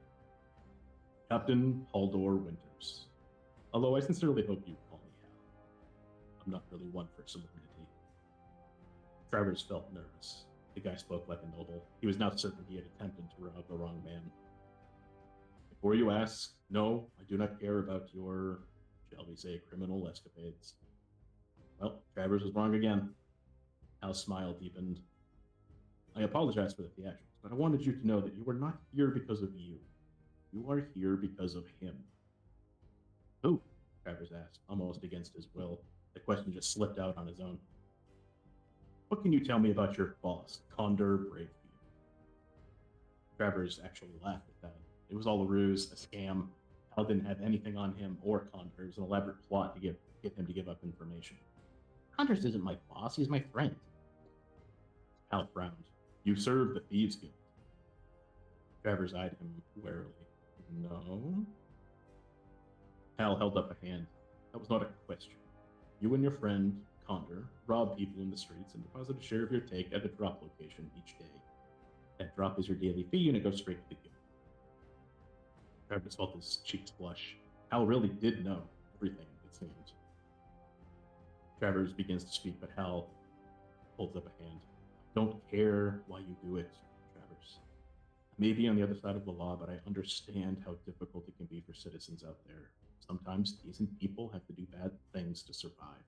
Captain Haldor Winters. Although I sincerely hope you call me Hal. I'm not really one for solemnity. Travers felt nervous. The guy spoke like a noble. He was now certain he had attempted to rob the wrong man. Before you ask, no, I do not care about your, shall we say, criminal escapades. Well, Travers was wrong again. Hal's smile deepened. I apologize for the theatrics, but I wanted you to know that you are not here because of you. You are here because of him. Who? Travers asked, almost against his will. The question just slipped out on his own. What can you tell me about your boss, Condor Bravefield? Travers actually laughed at that. It was all a ruse, a scam. Hal didn't have anything on him or Condor. It was an elaborate plot to get him to give up information. Condors isn't my boss, he's my friend. Hal frowned. You serve the Thieves Guild. Travers eyed him warily. No? Hal held up a hand. That was not a question. You and your friend, Condor, rob people in the streets and deposit a share of your take at a drop location each day. That drop is your daily fee and it goes straight to the guild. Travers felt his cheeks flush. Hal really did know everything, it seemed. Travers begins to speak, but Hal holds up a hand. I don't care why you do it, Travers. I may be on the other side of the law, but I understand how difficult it can be for citizens out there. Sometimes decent people have to do bad things to survive.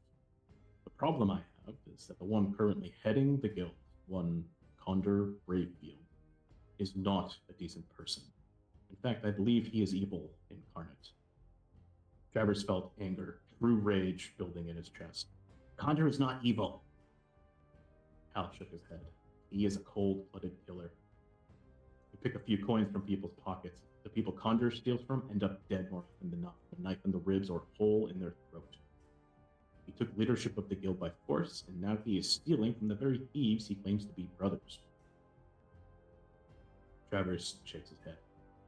The problem I have is that the one currently heading the guild, one Condor Bravefield, is not a decent person. In fact, I believe he is evil incarnate. Travers felt anger, true rage building in his chest. Condor is not evil. Hal shook his head. He is a cold-blooded killer. You pick a few coins from people's pockets. The people Condor steals from end up dead more often than not, a knife in the ribs or a hole in their throat. He took leadership of the guild by force, and now he is stealing from the very thieves he claims to be brothers. Travers shakes his head.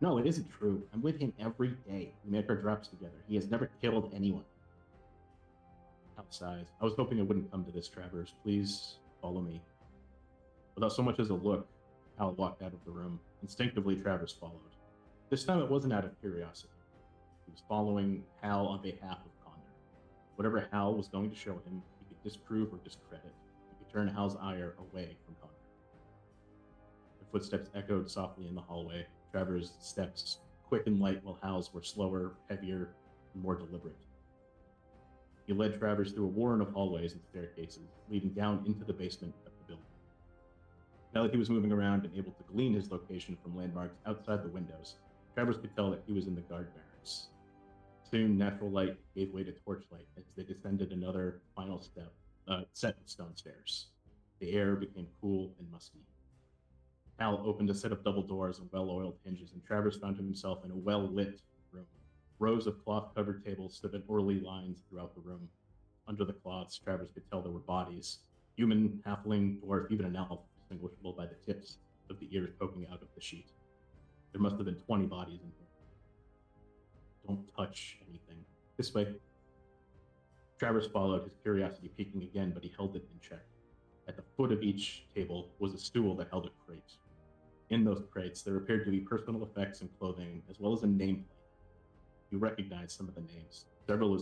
No, it isn't true. I'm with him every day. We make our drops together. He has never killed anyone. Hal sighs. I was hoping it wouldn't come to this, Travers. Please follow me. Without so much as a look, Hal walked out of the room. Instinctively, Travers followed. This time it wasn't out of curiosity. He was following Hal on behalf of Condor. Whatever Hal was going to show him, he could disprove or discredit. He could turn Hal's ire away from Condor. The footsteps echoed softly in the hallway. Travers' steps quick and light, while Hal's were slower, heavier, and more deliberate. He led Travers through a warren of hallways and staircases, leading down into the basement of the building. Now that he was moving around and able to glean his location from landmarks outside the windows, Travers could tell that he was in the guard barracks. Soon, natural light gave way to torchlight as they descended another final set of stone stairs. The air became cool and musty. Hal opened a set of double doors and well-oiled hinges, and Travers found himself in a well-lit room. Rows of cloth-covered tables stood in orderly lines throughout the room. Under the cloths, Travers could tell there were bodies. Human, halfling, dwarf, even an elf, distinguishable by the tips of the ears poking out of the sheet. There must have been 20 bodies in here. Don't touch anything. This way. Travers followed, his curiosity peaking again, but he held it in check. At the foot of each table was a stool that held a crate. In those crates, there appeared to be personal effects and clothing, as well as a nameplate. He recognized some of the names, several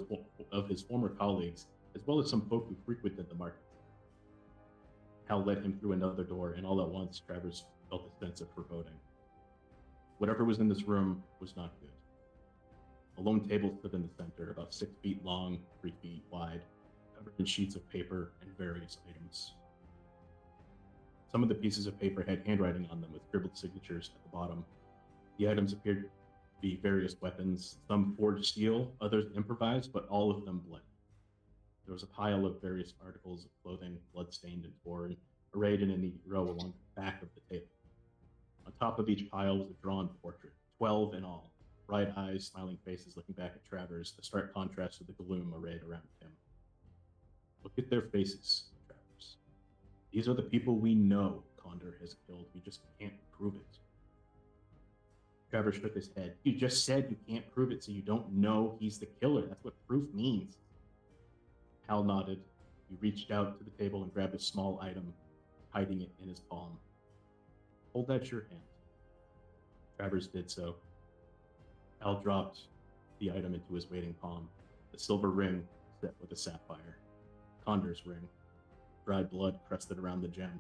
of his former colleagues, as well as some folk who frequented the market. Hal led him through another door, and all at once, Travers felt a sense of foreboding. Whatever was in this room was not good. A lone table stood in the center, about 6 feet long, 3 feet wide, covered in sheets of paper and various items. Some of the pieces of paper had handwriting on them with scribbled signatures at the bottom. The items appeared to be various weapons, some forged steel, others improvised, but all of them bloody. There was a pile of various articles of clothing, blood-stained and torn, arrayed in a neat row along the back of the table. On top of each pile was a drawn portrait, 12 in all, bright eyes, smiling faces looking back at Travers, a stark contrast to the gloom arrayed around him. Look at their faces, Travers. These are the people we know Condor has killed. We just can't prove it. Travers shook his head. You just said you can't prove it, so you don't know he's the killer. That's what proof means. Hal nodded. He reached out to the table and grabbed a small item, hiding it in his palm. Hold out your hand. Travers did so. Al dropped the item into his waiting palm. The silver ring set with a sapphire. Condor's ring. Dried blood crested around the gem.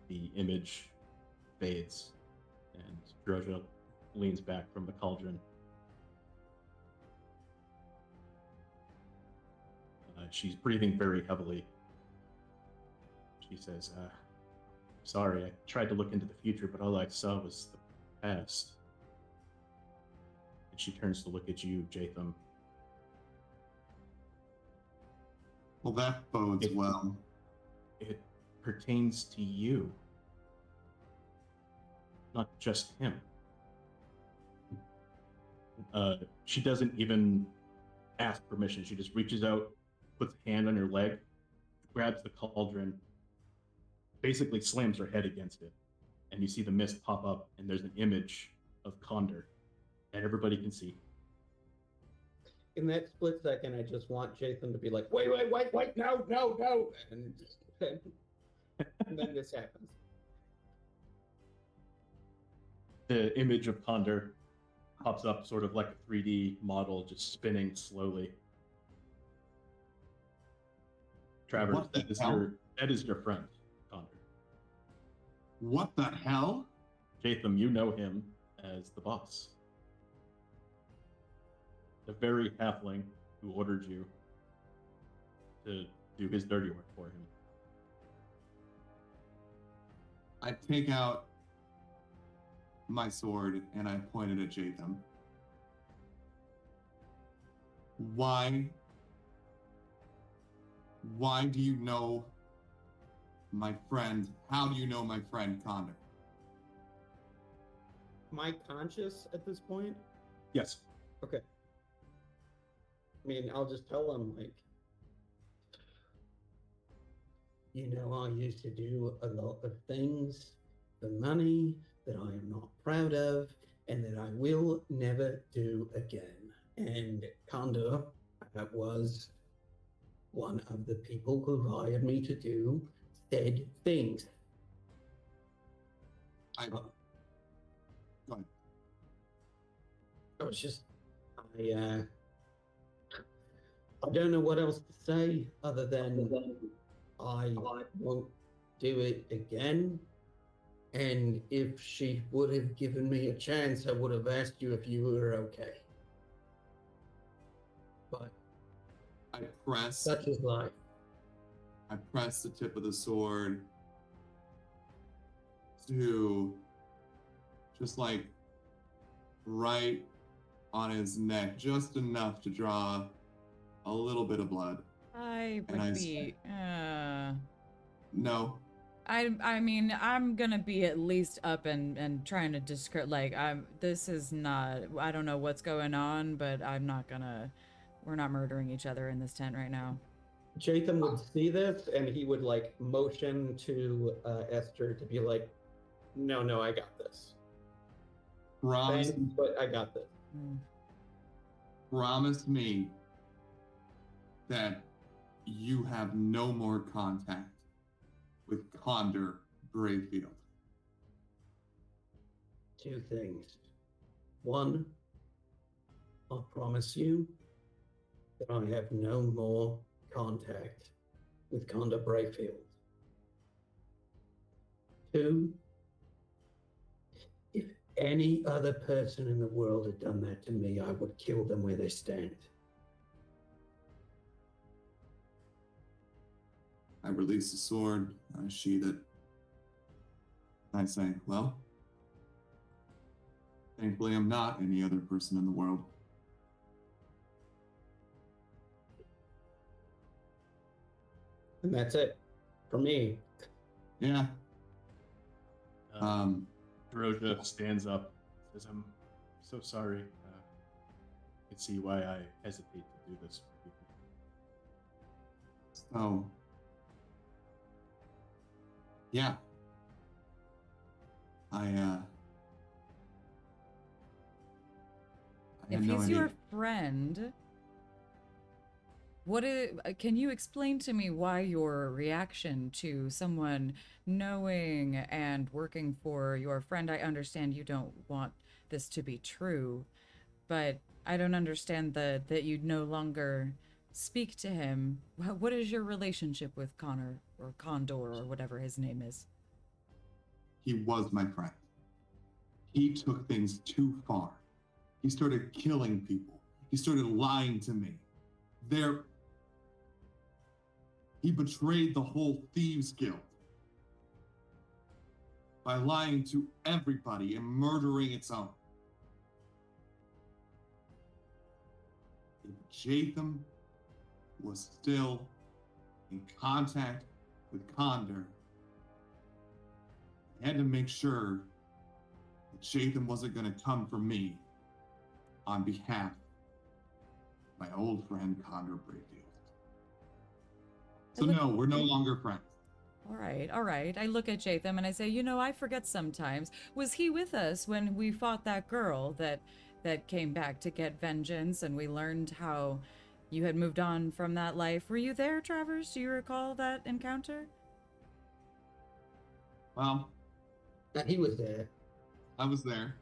The image fades, and Droja leans back from the cauldron. She's breathing very heavily. She says, sorry, I tried to look into the future, but all I saw was the past. And she turns to look at you, Jaytham. Well, that bodes well. It pertains to you, not just him. She doesn't even ask permission. She just reaches out, puts a hand on your leg, grabs the cauldron, basically slams her head against it. And you see the mist pop up, and there's an image of Condor that everybody can see. In that split second, I just want Jaytham to be like, wait, no, and then this happens. The image of Condor pops up sort of like a 3D model, just spinning slowly. Travers, What the that is hell? your friend, Condor. What the hell? Jaytham, you know him as the boss. The very halfling who ordered you to do his dirty work for him. I take out my sword and I point it at Jaytham. Why do you know my friend? How do you know my friend Condor? Am I conscious at this point? Yes. Okay. I mean, I'll just tell him, like, I used to do a lot of things for money that I am not proud of and that I will never do again. And Condor was one of the people who hired me to do said things. Go ahead. I was just, I don't know what else to say other than I won't do it again. And if she would have given me a chance, I would have asked you if you were okay. But I press such is life. the tip of the sword to just like right on his neck, just enough to draw a little bit of blood. I And would I be. No. I mean, I'm gonna be at least up and trying to describe. Like, this is not. I don't know what's going on, but I'm not gonna. We're not murdering each other in this tent right now. Jaytham would see this and he would like motion to Esther to be like, no, I got this. Promise, But I got this. promise me that you have no more contact with Condor Brayfield. Two things. One, I promise you that I have no more contact with Condor Brayfield. Two, if any other person in the world had done that to me, I would kill them where they stand. I release the sword, I sheath it. I say, well, thankfully I'm not any other person in the world. And that's it for me. Yeah. Droja stands up, says, I'm so sorry. I can see why I hesitate to do this for people. So, yeah. I If had no he's idea. your friend, Can you explain to me why your reaction to someone knowing and working for your friend? I understand you don't want this to be true, but I don't understand that you no longer speak to him. What is your relationship with Connor or Condor or whatever his name is? He was my friend. He took things too far. He started killing people. He started lying to me. He betrayed the whole Thieves Guild by lying to everybody and murdering its own. If Jaytham was still in contact with Condor, I had to make sure that Jaytham wasn't going to come for me on behalf of my old friend Condor Brayfield. So no, we're no longer friends. All right. I look at Jaytham and I say, I forget sometimes. Was he with us when we fought that girl that came back to get vengeance and we learned how you had moved on from that life? Were you there, Travers? Do you recall that encounter? Well, He was there. I was there.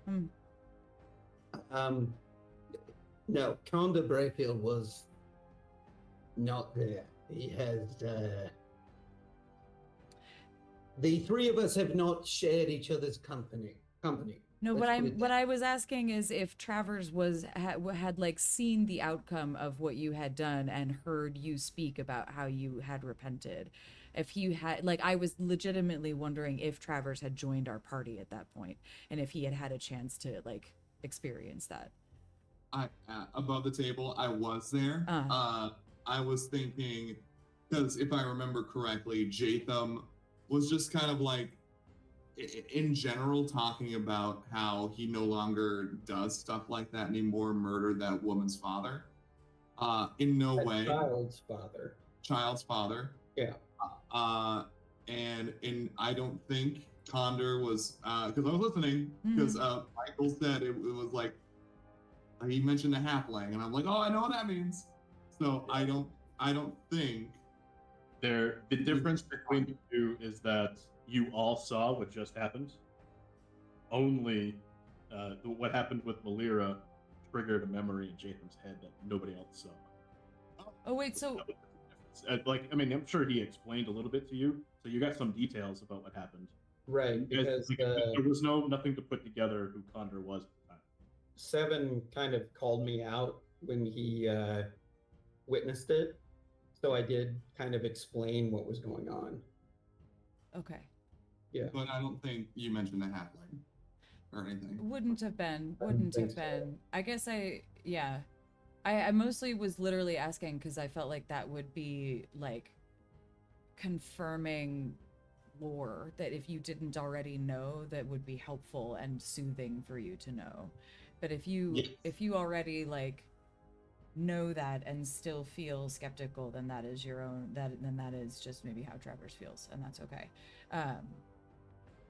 No, Conda Brayfield was not there. He has, the three of us have not shared each other's company. No, Let's what I was asking is if Travers had like seen the outcome of what you had done and heard you speak about how you had repented. If he had, like, I was legitimately wondering if Travers had joined our party at that point and if he had had a chance to like experience that. Above the table, I was there. I was thinking, because if I remember correctly, Jaytham was just kind of like, in general, talking about how he no longer does stuff like that anymore, murdered that woman's father. In no way. Child's father. Yeah. And I don't think Condor was, because I was listening, because Michael said it was like, he mentioned a halfling, and I'm like, oh, I know what that means. So I don't think the difference between the two is that you all saw what just happened. Only what happened with Malira triggered a memory in Jatham's head that nobody else saw. Oh wait, so I'm sure he explained a little bit to you, so you got some details about what happened. Right, because there was nothing to put together who Condor was at the time. Seven kind of called me out when he witnessed it, so I did kind of explain what was going on. Okay. Yeah. But I don't think you mentioned a halfling or anything. Wouldn't have been. I guess I mostly was literally asking because I felt like that would be like confirming lore that if you didn't already know, that would be helpful and soothing for you to know. But if you already like know that and still feel skeptical, then that is your own, then that is just maybe how Travers feels, and that's okay.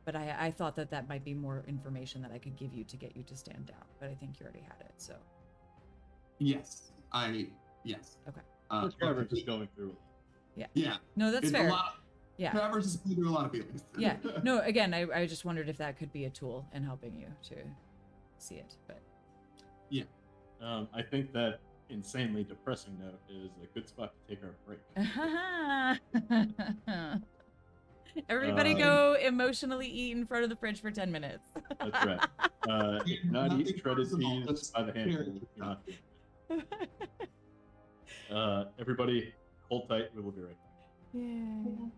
But I thought that might be more information that I could give you to get you to stand down, but I think you already had it, so. Yes. Okay. Travers is going through. Yeah. No, that's fair. Yeah. Travers is going through a lot of feelings. Yeah. No, again, I just wondered if that could be a tool in helping you to see it, but. Yeah. I think that insanely depressing note is a good spot to take our break. Everybody go emotionally eat in front of the fridge for 10 minutes. That's right. Not eat shredded peas by the handful. Everybody, hold tight. We will be right back. Yeah.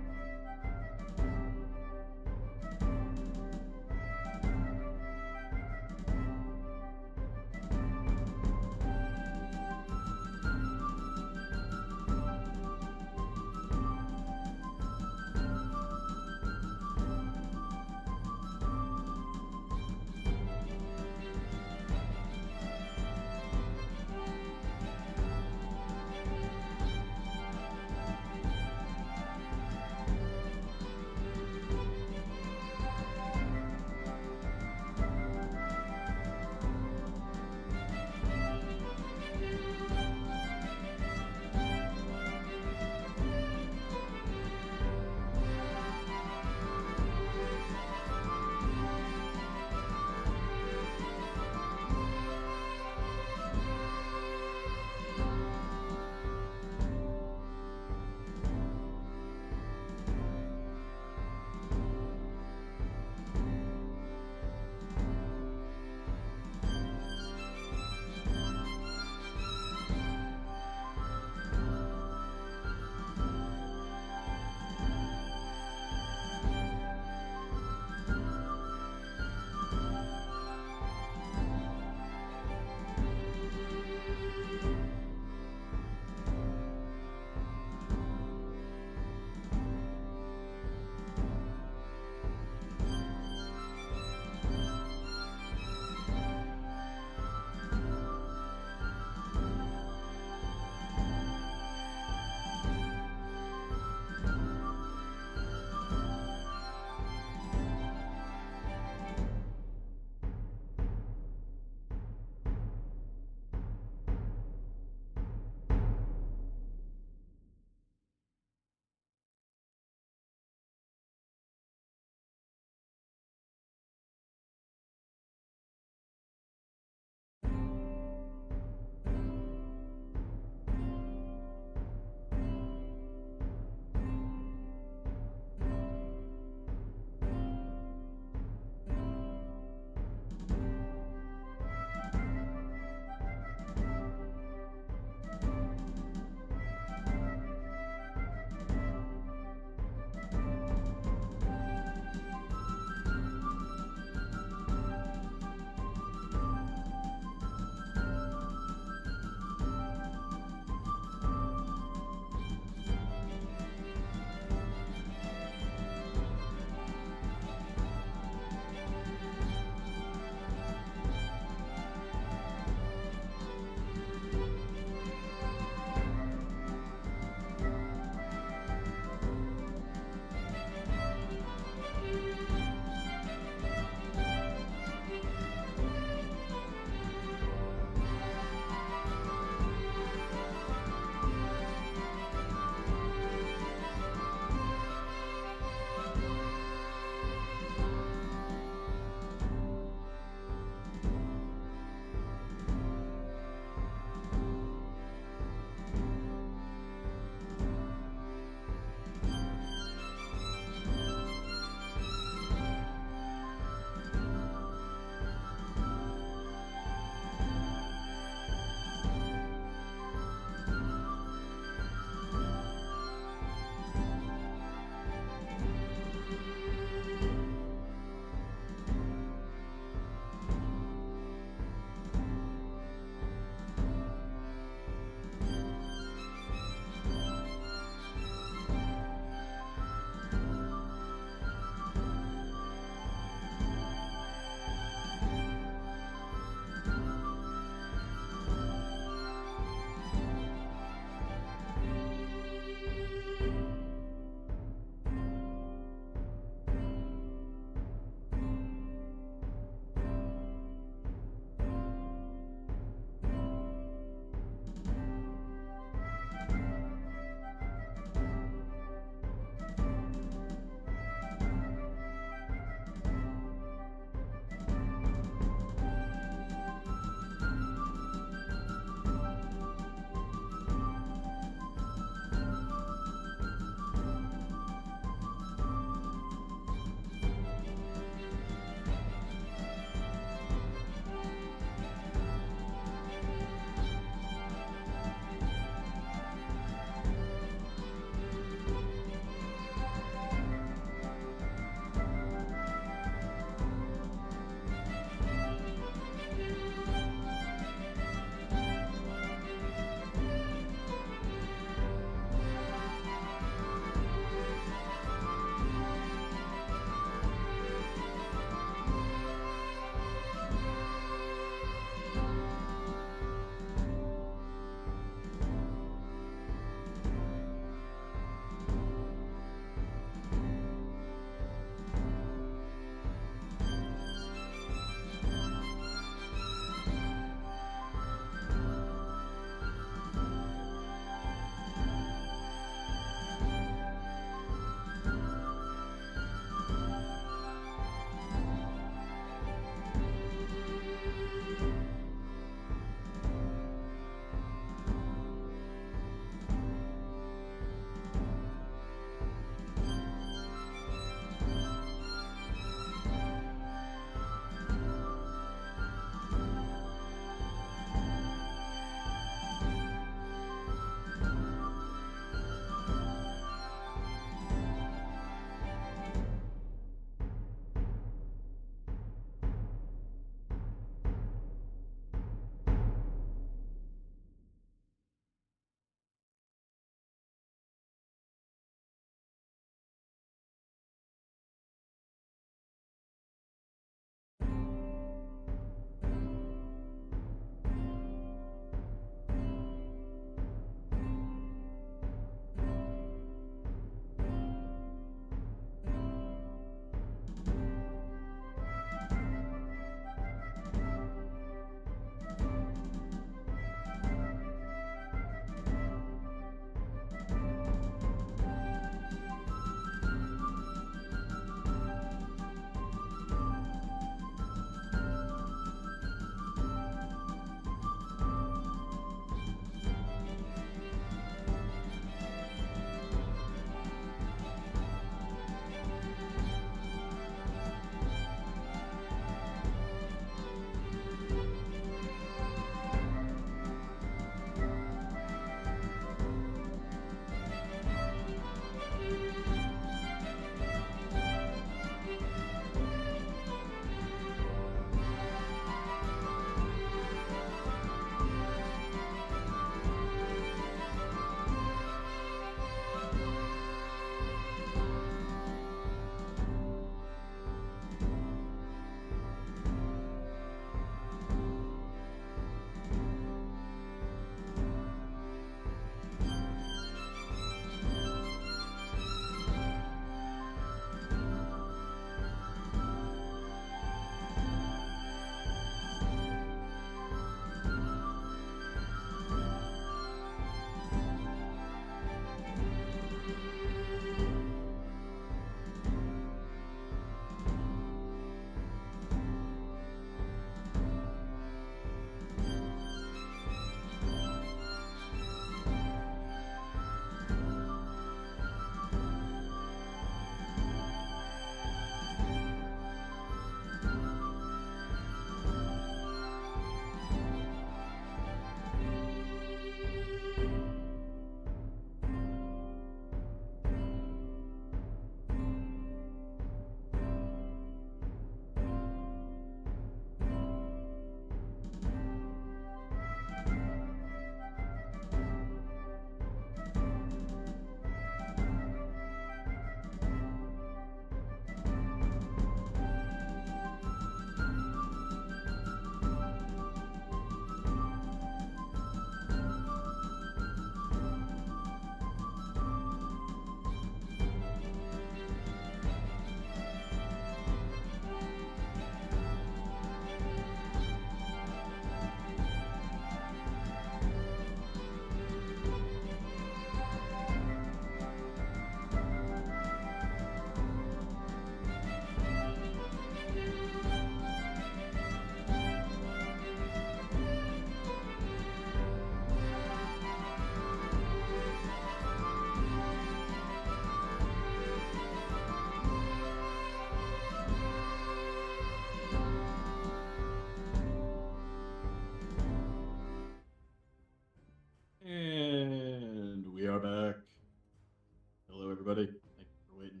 everybody. Thank you for waiting.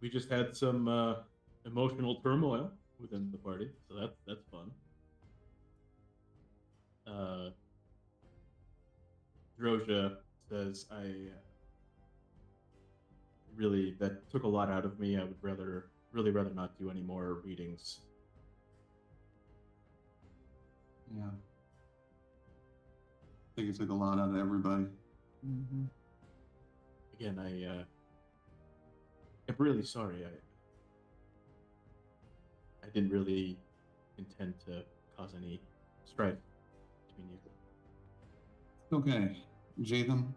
We just had some emotional turmoil within the party, so that's fun. Droja says, that took a lot out of me. I would really rather not do any more readings. Yeah. I think it took a lot out of everybody. Mm-hmm. Again, I'm really sorry. I didn't really intend to cause any strife between you. Okay, Jaytham.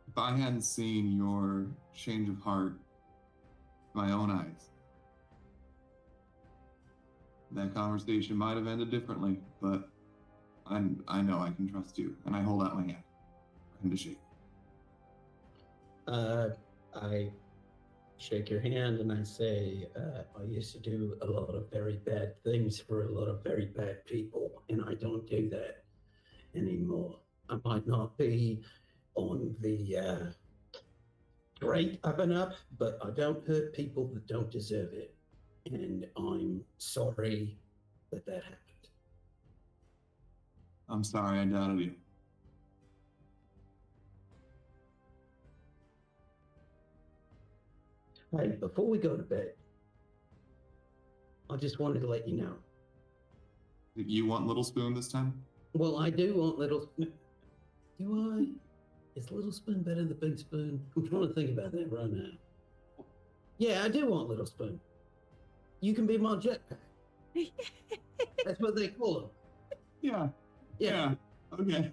If I hadn't seen your change of heart with my own eyes, that conversation might have ended differently, but I know I can trust you, and I hold out my hand for him to shake. I shake your hand and I say, I used to do a lot of very bad things for a lot of very bad people, and I don't do that anymore. I might not be on the straight up and up, but I don't hurt people that don't deserve it. And I'm sorry that happened. I'm sorry I doubted you. Hey, before we go to bed, I just wanted to let you know. You want Little Spoon this time? Well, I do want Little Spoon. Do I? Is Little Spoon better than Big Spoon? I'm trying to think about that right now. Yeah, I do want Little Spoon. You can be my jetpack. That's what they call them. Yeah. Okay.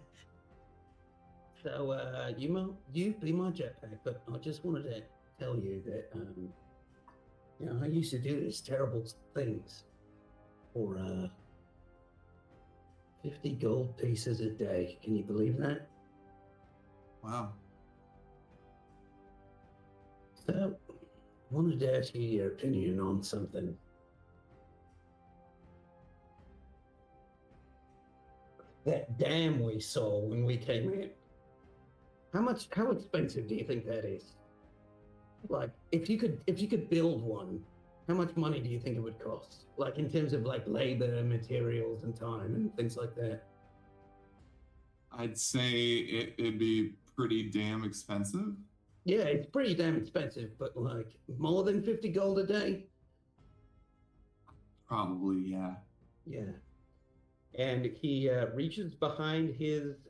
So, you be my jetpack, but I just wanted to tell you that, I used to do these terrible things for 50 gold pieces a day. Can you believe that? Wow. So, I wanted to ask you your opinion on something. That dam we saw when we came in. How expensive do you think that is? Like, if you could build one, how much money do you think it would cost? Like, in terms of like labor, materials, and time, and things like that. I'd say it'd be pretty damn expensive. Yeah, it's pretty damn expensive, but like more than 50 gold a day? Probably, yeah. Yeah. And he reaches behind his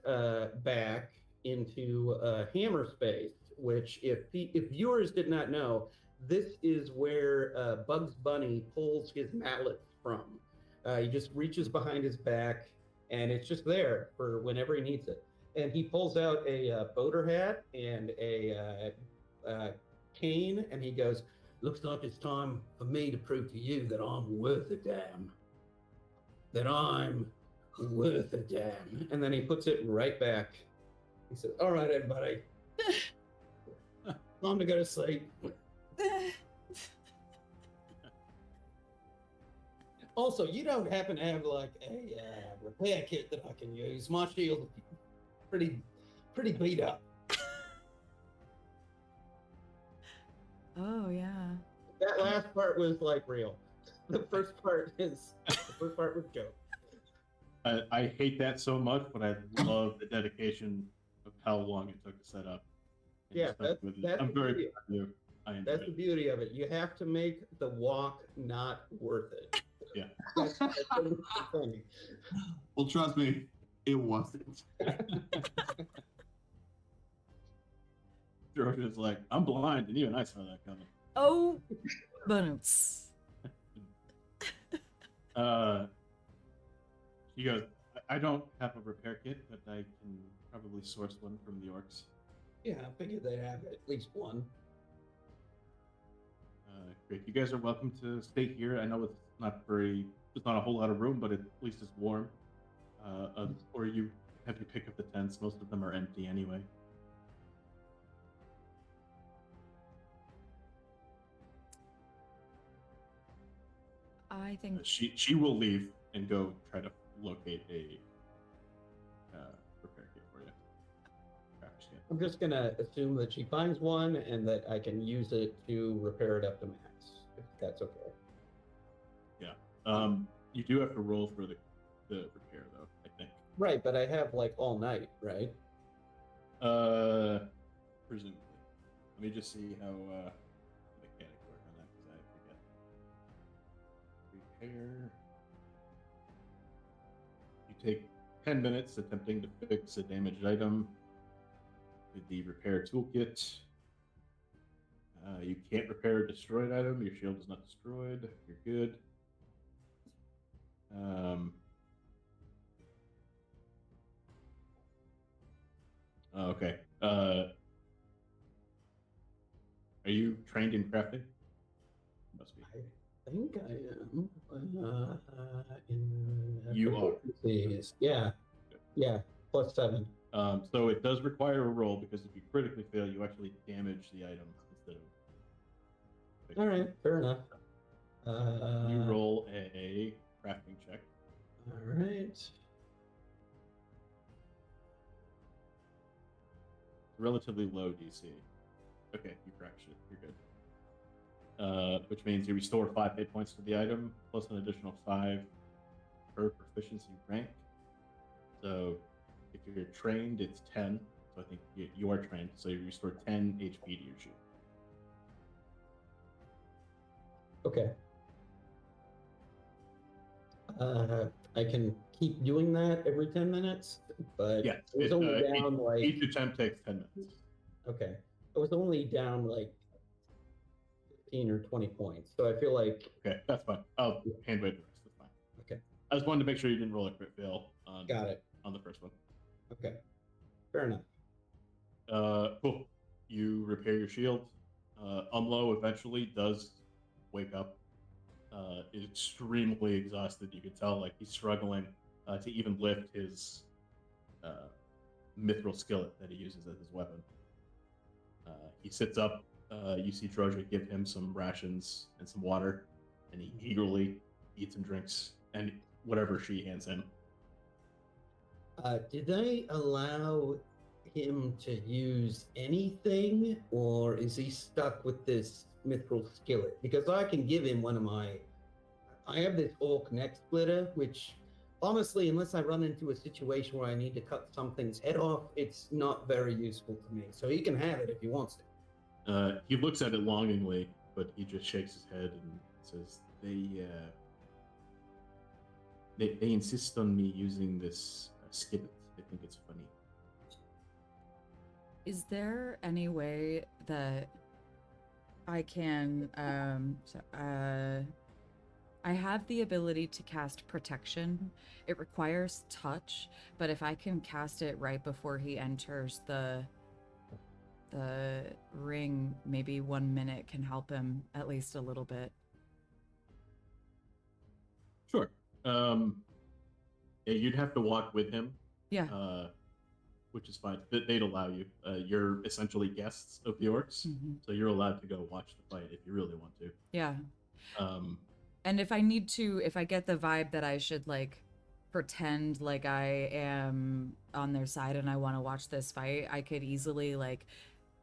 back into hammer space, which if viewers did not know, this is where Bugs Bunny pulls his mallets from. He just reaches behind his back, and it's just there for whenever he needs it. And he pulls out a boater hat and a cane, and he goes, "Looks like it's time for me to prove to you that I'm worth a damn. That I'm worth a damn." And then he puts it right back. He says, "All right, everybody. Time to go to sleep." Also, you don't happen to have like a repair kit that I can use? My shield's pretty beat up. Oh yeah. That last part was like real. The first part was joke. I hate that so much, but I love the dedication of how long it took to set up. And Yeah, just stuck with it. I'm very proud of you. That's the beauty of it. You have to make the walk not worth it. Yeah. That's the thing. Well, trust me, it wasn't. George is like, I'm blind, and even I saw that coming. Oh, bonus. She goes, I don't have a repair kit, but I can probably source one from the orcs. Yeah, I figured they have at least one. Great. You guys are welcome to stay here. I know it's not a whole lot of room, but at least it's warm. Or you have your pick of the tents. Most of them are empty anyway. I think She will leave and go try to locate a repair kit for you. Cracker skin. I'm just gonna assume that she finds one and that I can use it to repair it up to max, if that's okay. Yeah. You do have to roll for the repair, though, I think. Right, but I have like all night, right? Presumably. Let me just see how mechanic work on that, because I forget. Repair. You take 10 minutes attempting to fix a damaged item with the repair toolkit. You can't repair a destroyed item. Your shield is not destroyed. You're good. Okay. Are you trained in crafting? Must be. I think I am. You are. Yeah. Yeah. +7. So it does require a roll, because if you critically fail, you actually damage the item instead of. All right. Fair enough. You roll a crafting check. All right. Relatively low DC. Okay, you crashed it. You're good. Which means you restore 5 hit points to the item, plus an additional 5 per proficiency rank. So if you're trained, it's 10. So I think you are trained. So you restore 10 HP to your shield. Okay. I can keep doing that every 10 minutes, but Yeah, it was only down like each attempt takes 10 minutes. Okay. It was only down like 15 or 20 points. So I feel like Okay, that's fine. I'll hand wave the rest. That's fine. Okay. I just wanted to make sure you didn't roll a crit fail on Got it. on the first one. Okay. Fair enough. Cool. You repair your shield. Umlo eventually does wake up. Is extremely exhausted. You can tell, like, he's struggling to even lift his mithril skillet that he uses as his weapon. He sits up. You see Droja give him some rations and some water, and he eagerly eats and drinks and whatever she hands him. Did they allow him to use anything, or is he stuck with this mithril skillet? Because I can give him one of my. I have this orc neck splitter, which honestly, unless I run into a situation where I need to cut something's head off, it's not very useful to me. So he can have it if he wants it. He looks at it longingly, but he just shakes his head and says, They insist on me using this skillet. They think it's funny. Is there any way that I can I have the ability to cast protection. It requires touch, but if I can cast it right before he enters the ring, maybe 1 minute can help him at least a little bit. Sure. Yeah, you'd have to walk with him. Yeah. Which is fine. They'd allow you. You're essentially guests of the orcs, so you're allowed to go watch the fight if you really want to. Yeah. And if I need to, if I get the vibe that I should like pretend like I am on their side and I want to watch this fight, I could easily like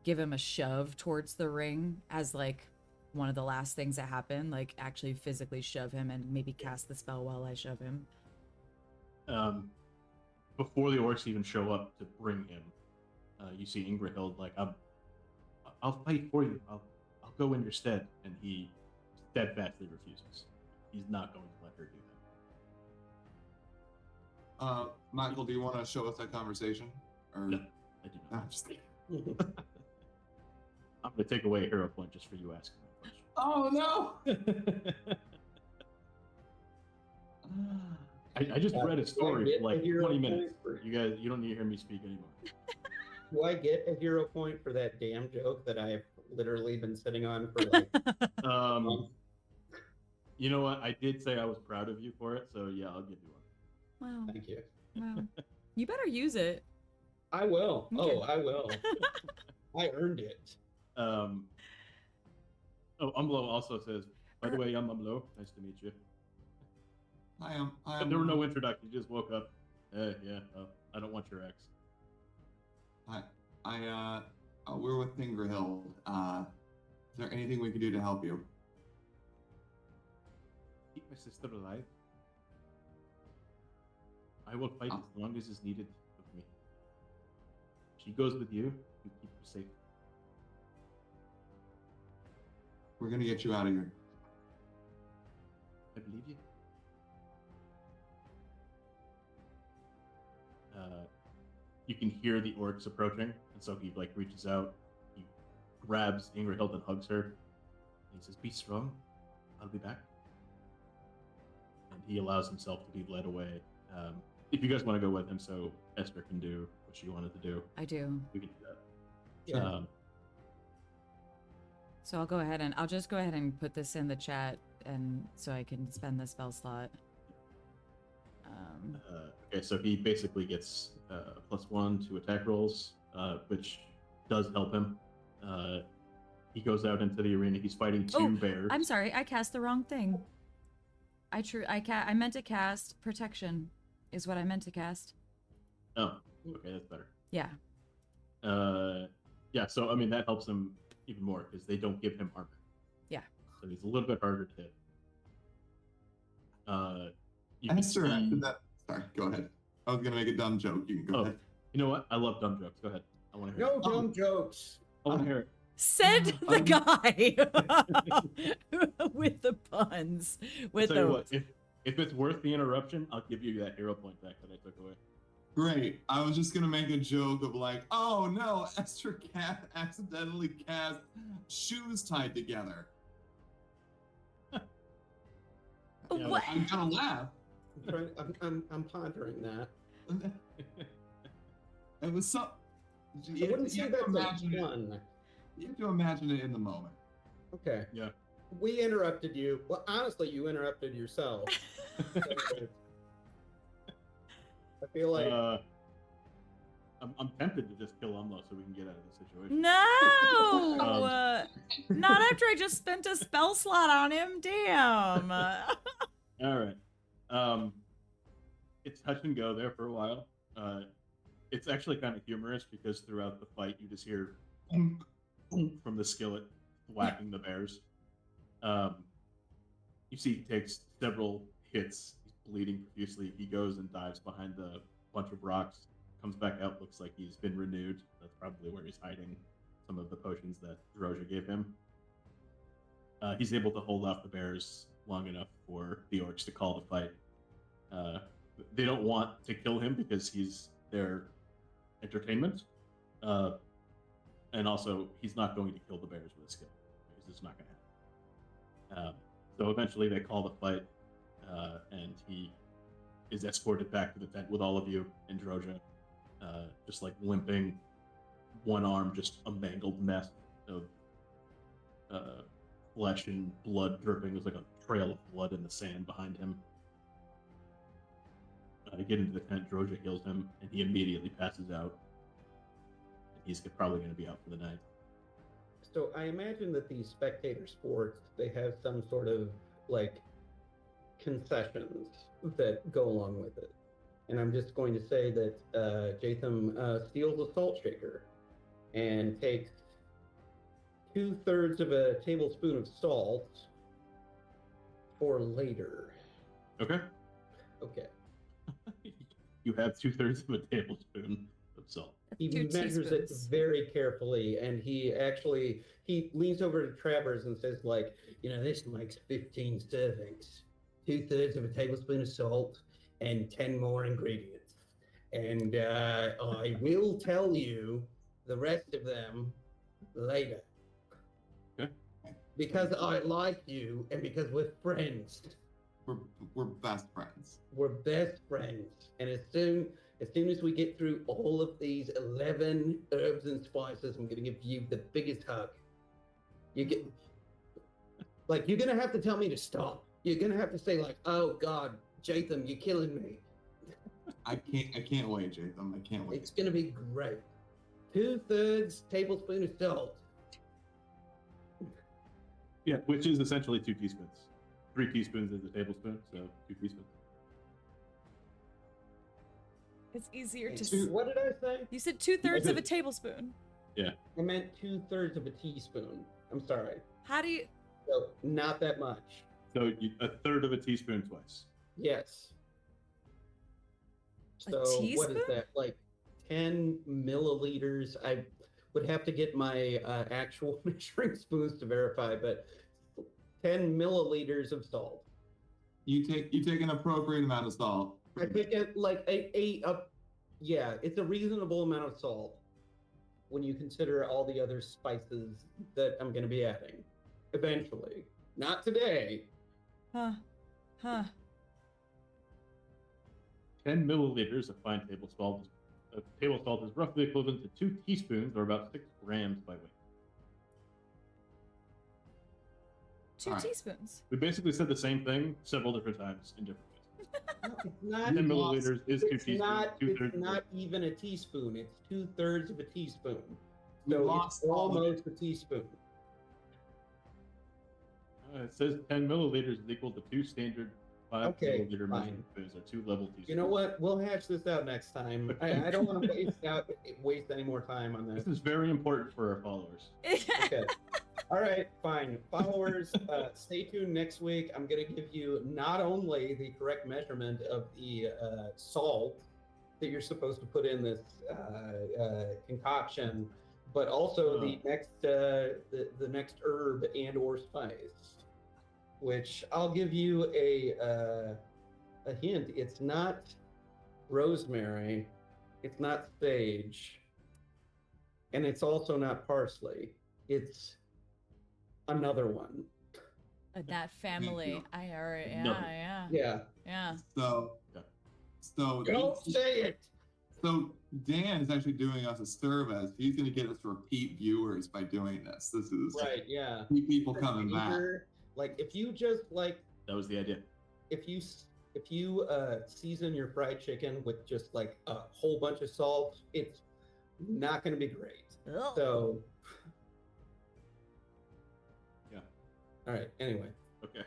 give him a shove towards the ring as like one of the last things that happen, like actually physically shove him and maybe cast the spell while I shove him. Before the orcs even show up to bring him, you see Ingrahild like, I'll fight for you. I'll go in your stead, and he steadfastly refuses. He's not going to let her do that. Michael, do you want to show us that conversation? Or... No, I do not. I'm just kidding. I'm going to take away a hero point just for you asking that question. Oh no! I just read a story for like 20 minutes. For... You guys, you don't need to hear me speak anymore. Do I get a hero point for that damn joke that I've literally been sitting on for like You know what? I did say I was proud of you for it, so yeah, I'll give you one. Wow. Thank you. Wow. You better use it. I will. Okay. Oh, I will. I earned it. Oh, Umlo also says, by the way, I'm Umlo. Nice to meet you. I am. But there were no introductions. You just woke up. Yeah. I don't want your ex. Hi. We're with Fingerhill. Is there anything we can do to help you? Keep my sister alive. I will fight as long as is needed of me. She goes with you. You keep her safe. We're gonna get you out of here. I believe you. You can hear the orcs approaching, and so he like reaches out, he grabs Ingerhild and hugs her, and he says, "Be strong. I'll be back." And he allows himself to be led away. If you guys want to go with him, so Esther can do what she wanted to do, I do. we can do that. Yeah. So I'll just go ahead and put this in the chat, and so I can spend the spell slot. Okay, so he basically gets +1 to attack rolls, which does help him. He goes out into the arena. He's fighting two bears. I'm sorry, I cast the wrong thing. I meant to cast protection, is what I meant to cast. Oh, okay, that's better. Yeah. Yeah. So I mean, that helps him even more because they don't give him armor. Yeah. So he's a little bit harder to hit. You can Esther, see- sorry, go ahead. I was gonna make a dumb joke. You can go ahead. You know what? I love dumb jokes. Go ahead. I want to hear. No dumb jokes. I want to hear it. Said the guy with the puns. With I'll tell you the what, if it's worth the interruption, I'll give you that hero point back that I took away. Great. I was just gonna make a joke of like, oh no, Esther accidentally cast shoes tied together. Yeah, What? I'm gonna laugh. I'm pondering that. It was so. I wouldn't say that's fun. You have to imagine it in the moment. Okay. Yeah. We interrupted you. Well, honestly, you interrupted yourself. I feel like I'm tempted to just kill Umlo so we can get out of this situation. No! Not after I just spent a spell slot on him. Damn. All right. It's touch and go there for a while. It's actually kind of humorous because throughout the fight you just hear boom, boom from the skillet whacking the bears. You see he takes several hits. He's bleeding profusely. He goes and dives behind a bunch of rocks. Comes back out, looks like he's been renewed. That's probably where he's hiding some of the potions that Droja gave him. He's able to hold off the bears long enough for the orcs to call the fight. They don't want to kill him because he's their entertainment. And also, he's not going to kill the bears with a skill. Because it's not going to happen. So eventually they call the fight, and he is escorted back to the tent with all of you and Droja, just like limping, one arm just a mangled mess of flesh and blood dripping. There's like a trail of blood in the sand behind him. To get into the tent, Droja heals him, and he immediately passes out. And he's probably going to be out for the night. So I imagine that these spectator sports, they have some sort of like concessions that go along with it. And I'm just going to say that Jaytham steals a salt shaker and takes 2/3 of a tablespoon of salt for later. Okay. Okay. You have 2/3 of a tablespoon of salt. He Two measures it teaspoons. very carefully, and he leans over to Travers and says, like, this makes 15 servings, 2/3 of a tablespoon of salt, and 10 more ingredients. And I will tell you the rest of them later. Okay. Because I like you, and because we're friends. We're best friends. We're best friends. And as soon as we get through all of these 11 herbs and spices, I'm gonna give you the biggest hug. You're gonna have to tell me to stop. You're gonna have to say like, "Oh God, Jaytham, you're killing me." I can't wait, Jaytham. I can't wait. It's gonna be great. 2/3 tablespoon of salt. Yeah, which is essentially 2 teaspoons. 3 teaspoons is a tablespoon, so 2 teaspoons. It's easier to. What did I say? You said 2/3 of a tablespoon. Yeah. I meant 2/3 of a teaspoon. I'm sorry. How do you? So not that much. So a third of a teaspoon twice. Yes. A So what teaspoon? is that? Like 10 milliliters. I would have to get my actual measuring spoons to verify, but 10 milliliters of salt. You take an appropriate amount of salt. I think it like yeah, it's a reasonable amount of salt when you consider all the other spices that I'm going to be adding eventually. Not today. Huh. 10 milliliters of fine table salt. Table salt is roughly equivalent to 2 teaspoons, or about 6 grams by weight. 2 Alright. teaspoons. We basically said the same thing several different times in different ways. No, it's not. 10 milliliters is 2 teaspoons. It's not even a teaspoon. It's 2/3 of a teaspoon. We So lost it's all of it. almost a teaspoon. It says 10 milliliters is equal to 2 standard 5 Okay, milliliter fine. measuring spoons, or 2 level teaspoons. You know what? We'll hash this out next time. I don't want to waste any more time on this. This is very important for our followers. Okay. All right, fine. Followers, stay tuned next week. I'm going to give you not only the correct measurement of the salt that you're supposed to put in this concoction, but also the next herb and or spice, which I'll give you a hint. It's not rosemary, it's not sage, and it's also not parsley. It's another one. That family. I already. Yeah. So Don't say it. So Dan is actually doing us a service. He's going to get us repeat viewers by doing this. This is Right, yeah. keep people coming back. Like if you just like That was the idea. if you season your fried chicken with just like a whole bunch of salt, it's not going to be great. Ugh. So Yeah. all right, anyway. Okay.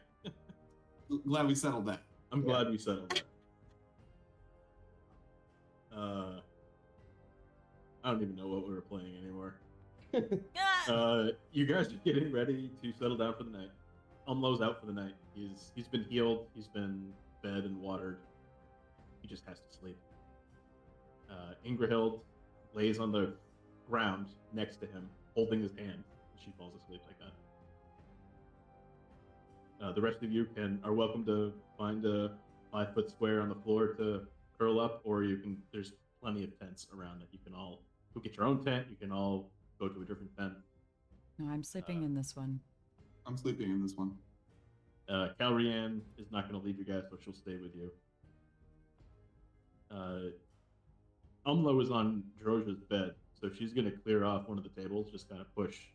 Glad we settled that. I'm glad we settled that. I don't even know what we were playing anymore. You guys are getting ready to settle down for the night. Umlo's out for the night. He's been healed. He's been fed and watered. He just has to sleep. Ingrahild lays on the ground next to him, holding his hand. She falls asleep like that. The rest of you are welcome to find a 5-foot square on the floor to curl up, or you can. There's plenty of tents around that you can all go get your own tent. You can all go to a different tent. No, I'm sleeping in this one. I'm sleeping in this one. Calrianne is not going to leave you guys, so she'll stay with you. Umlo is on Drozha's bed, so she's going to clear off one of the tables, just kind of push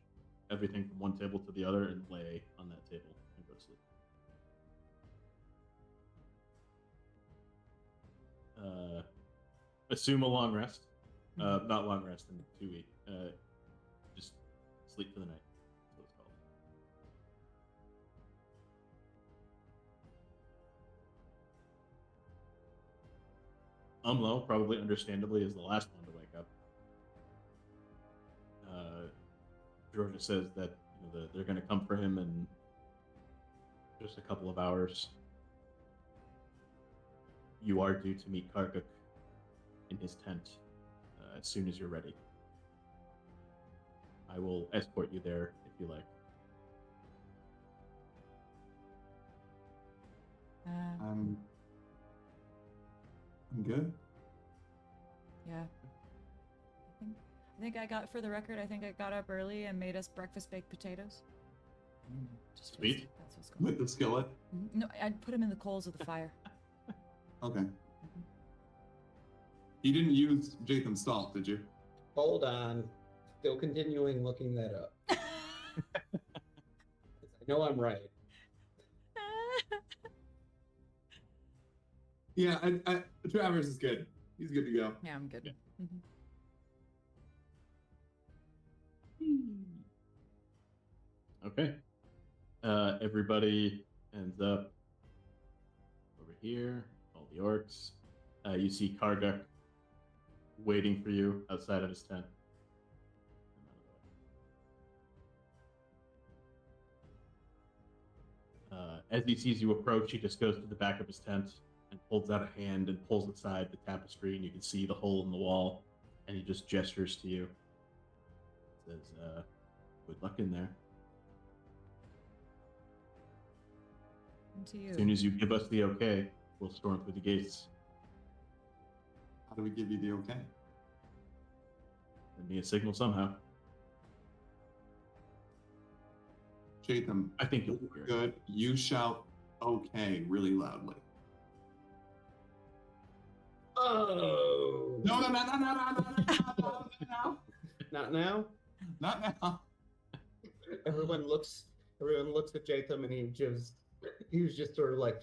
everything from one table to the other and lay on that table and go to sleep. Assume a long rest. Not long rest in 2 weeks. Just sleep for the night. That's what it's called. Umlo, probably understandably, is the last one to wake up. Georgia says that they're going to come for him in just a couple of hours. You are due to meet Karguk in his tent as soon as you're ready. I will escort you there if you like. I'm good. Yeah. I think I got, for the record, I think I got up early and made us breakfast baked potatoes. Just Sweet. That's what's going With the skillet. on. No, I'd put them in the coals of the fire. Okay. You didn't use Jaytham salt, did you? Hold on. Still continuing looking that up. I know I'm right. Yeah, Travers is good. He's good to go. Yeah, I'm good. Yeah. Mhm. Okay. Everybody ends up over here. All the orcs. You see Karguk waiting for you outside of his tent. As he sees you approach, he just goes to the back of his tent and holds out a hand and pulls aside the tapestry, and you can see the hole in the wall, and he just gestures to you. Says, good luck in there. And to you. As soon as you give us the okay, we'll storm through the gates. How do we give you the okay? Send me a signal somehow. Jaytham, I think you'll be here. good. You shout okay really loudly. Oh. No. Not now. Not now. Everyone looks at Jaytham, and he was just sort of like,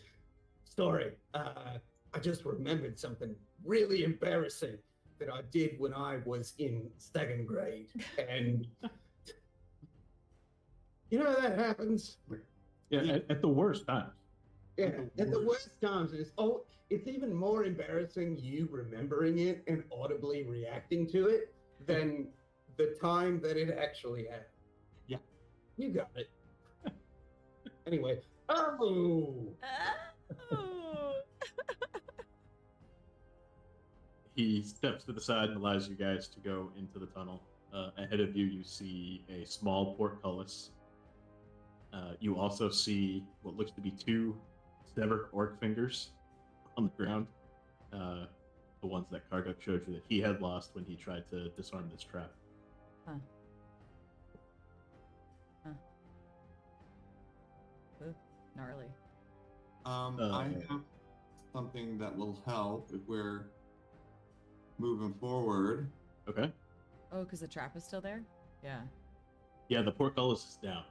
sorry, I just remembered something really embarrassing that I did when I was in second grade, and you know that happens. Yeah, at the worst times. Yeah, at the worst times, it's even more embarrassing you remembering it and audibly reacting to it than the time that it actually happened. Yeah. You got it. Anyway, oh! Oh. He steps to the side and allows you guys to go into the tunnel. Ahead of you, you see a small portcullis. You also see what looks to be 2 severed orc fingers on the ground. The ones that Karguk showed you that he had lost when he tried to disarm this trap. Huh. Ooh, gnarly. I have something that will help if we're moving forward. Okay. Oh, because the trap is still there? Yeah. Yeah, the portcullis is down.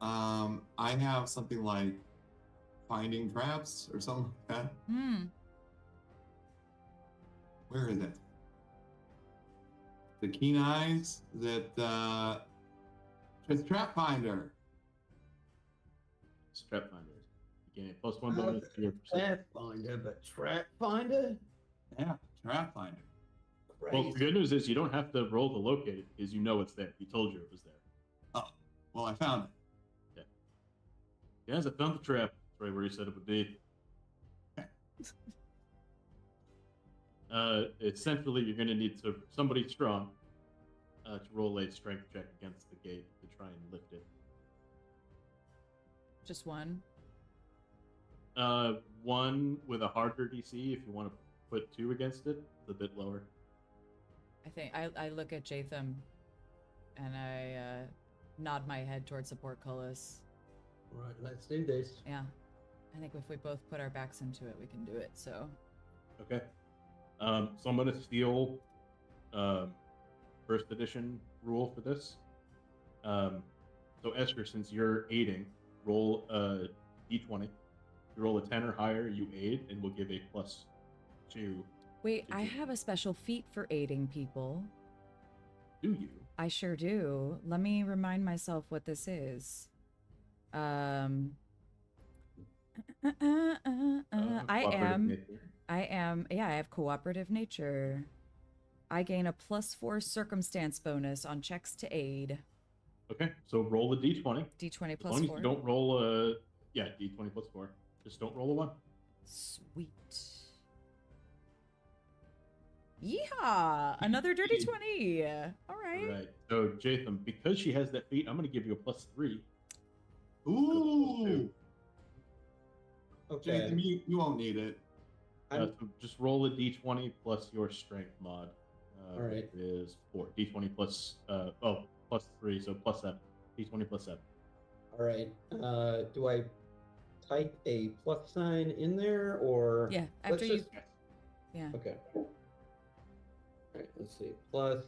I have something like finding traps or something like that. Where is it? The keen eyes that it's trap finder. It's trap finder. You gain a +1 bonus to your perception. Pathfinder, but trap finder? Yeah, trap finder. Well, the good news is you don't have to roll to locate it because you know it's there. He told you it was there. Oh, well, I found it. Guys, I found the trap. It's right where you said it would be. Essentially, you're going to need somebody strong to roll a strength check against the gate to try and lift it. Just one? One with a harder DC. If you want to put 2 against it, it's a bit lower. I think I look at Jaytham and I nod my head towards the portcullis. Right, let's do this. Yeah. I think if we both put our backs into it, we can do it, so. Okay. So I'm going to steal first edition rule for this. So Esther, since you're aiding, roll a d20. If you roll a 10 or higher, you aid, and we'll give a +2. Wait, I have a special feat for aiding people. Do you? I sure do. Let me remind myself what this is. I have cooperative nature. I gain a +4 circumstance bonus on checks to aid. Okay, so roll a d20. D20 As plus long as 4. you don't roll a... Yeah, d20 plus 4. Just don't roll a 1. Sweet. Yeehaw! Another dirty 20. All right. All right. So Jaytham, because she has that feat, I'm going to give you a +3. Ooh! Okay. Jaytham, you won't need it. So just roll a d20 plus your strength mod. All right. It is 4. d20 plus... +3, so +7. d20 +7. All right. Do I type a plus sign in there, or Yeah, after you... Yes. Yeah. Okay. All right. Let's see. +7.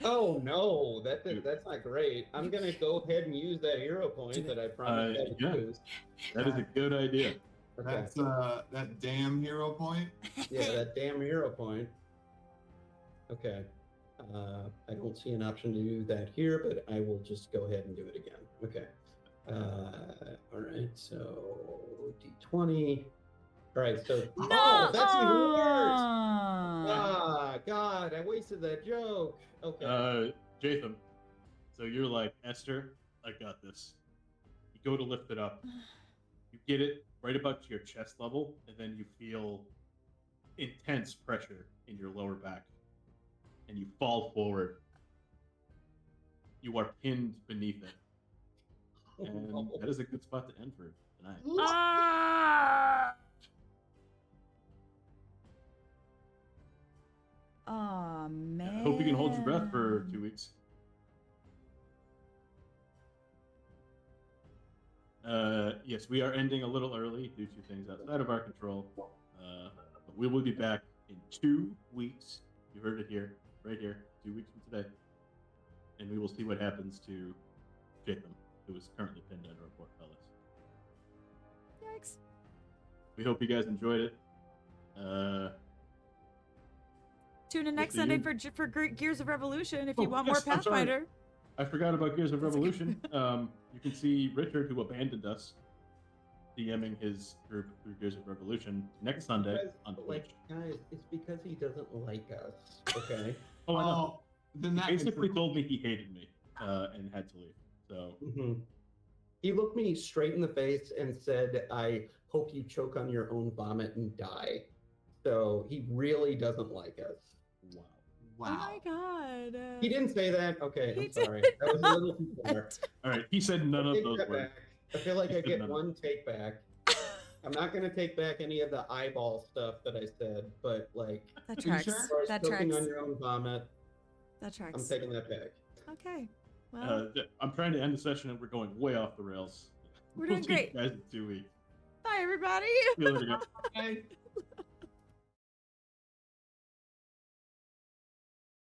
Oh no, that's not great. I'm gonna go ahead and use that hero point that I promised I would yeah. use. That is a good idea. Okay. That's that damn hero point. Yeah, that damn hero point. Okay. I don't see an option to do that here, but I will just go ahead and do it again. Okay. All right, so D20. All right, so No! oh, that's even worse. Ah, God, I wasted that joke. Okay. Jaytham, so you're like, Esther, I got this. You go to lift it up. You get it right about to your chest level, and then you feel intense pressure in your lower back. And you fall forward. You are pinned beneath it. And that is a good spot to end for tonight. Ah! Oh, man. I hope you can hold your breath for 2 weeks. Yes, we are ending a little early due to things outside of our control. But we will be back in 2 weeks. You heard it here, right here, 2 weeks from today. And we will see what happens to Jaytham, who is currently pinned under a portcullis. Yikes. We hope you guys enjoyed it. Tune in next see Sunday you. for Gears of Revolution if you Oh, want yes, more I'm sorry. Pathfinder. I forgot about Gears of Revolution. You can see Richard, who abandoned us, DMing his group through Gears of Revolution next Sunday on Twitch. Like, guys, it's because he doesn't like us. Okay. Oh, I know. Then He that basically told me he hated me and had to leave. So He looked me straight in the face and said, "I hope you choke on your own vomit and die." So he really doesn't like us. wow. Wow. Oh my god. He didn't say that. Okay, He I'm sorry. did That was a little too far. not. All right, he said none of Take those that words. back. I feel like He I said get none of one take back. I'm not going to take back any of the eyeball stuff that I said, but like, That Are you tracks. sure? as far as That choking tracks. on your own vomit, That tracks. I'm taking that back. Okay. Well, I'm trying to end the session and we're going way off the rails. We're We'll doing see you great. guys in 2 weeks. bye everybody. See you later, guys. Okay.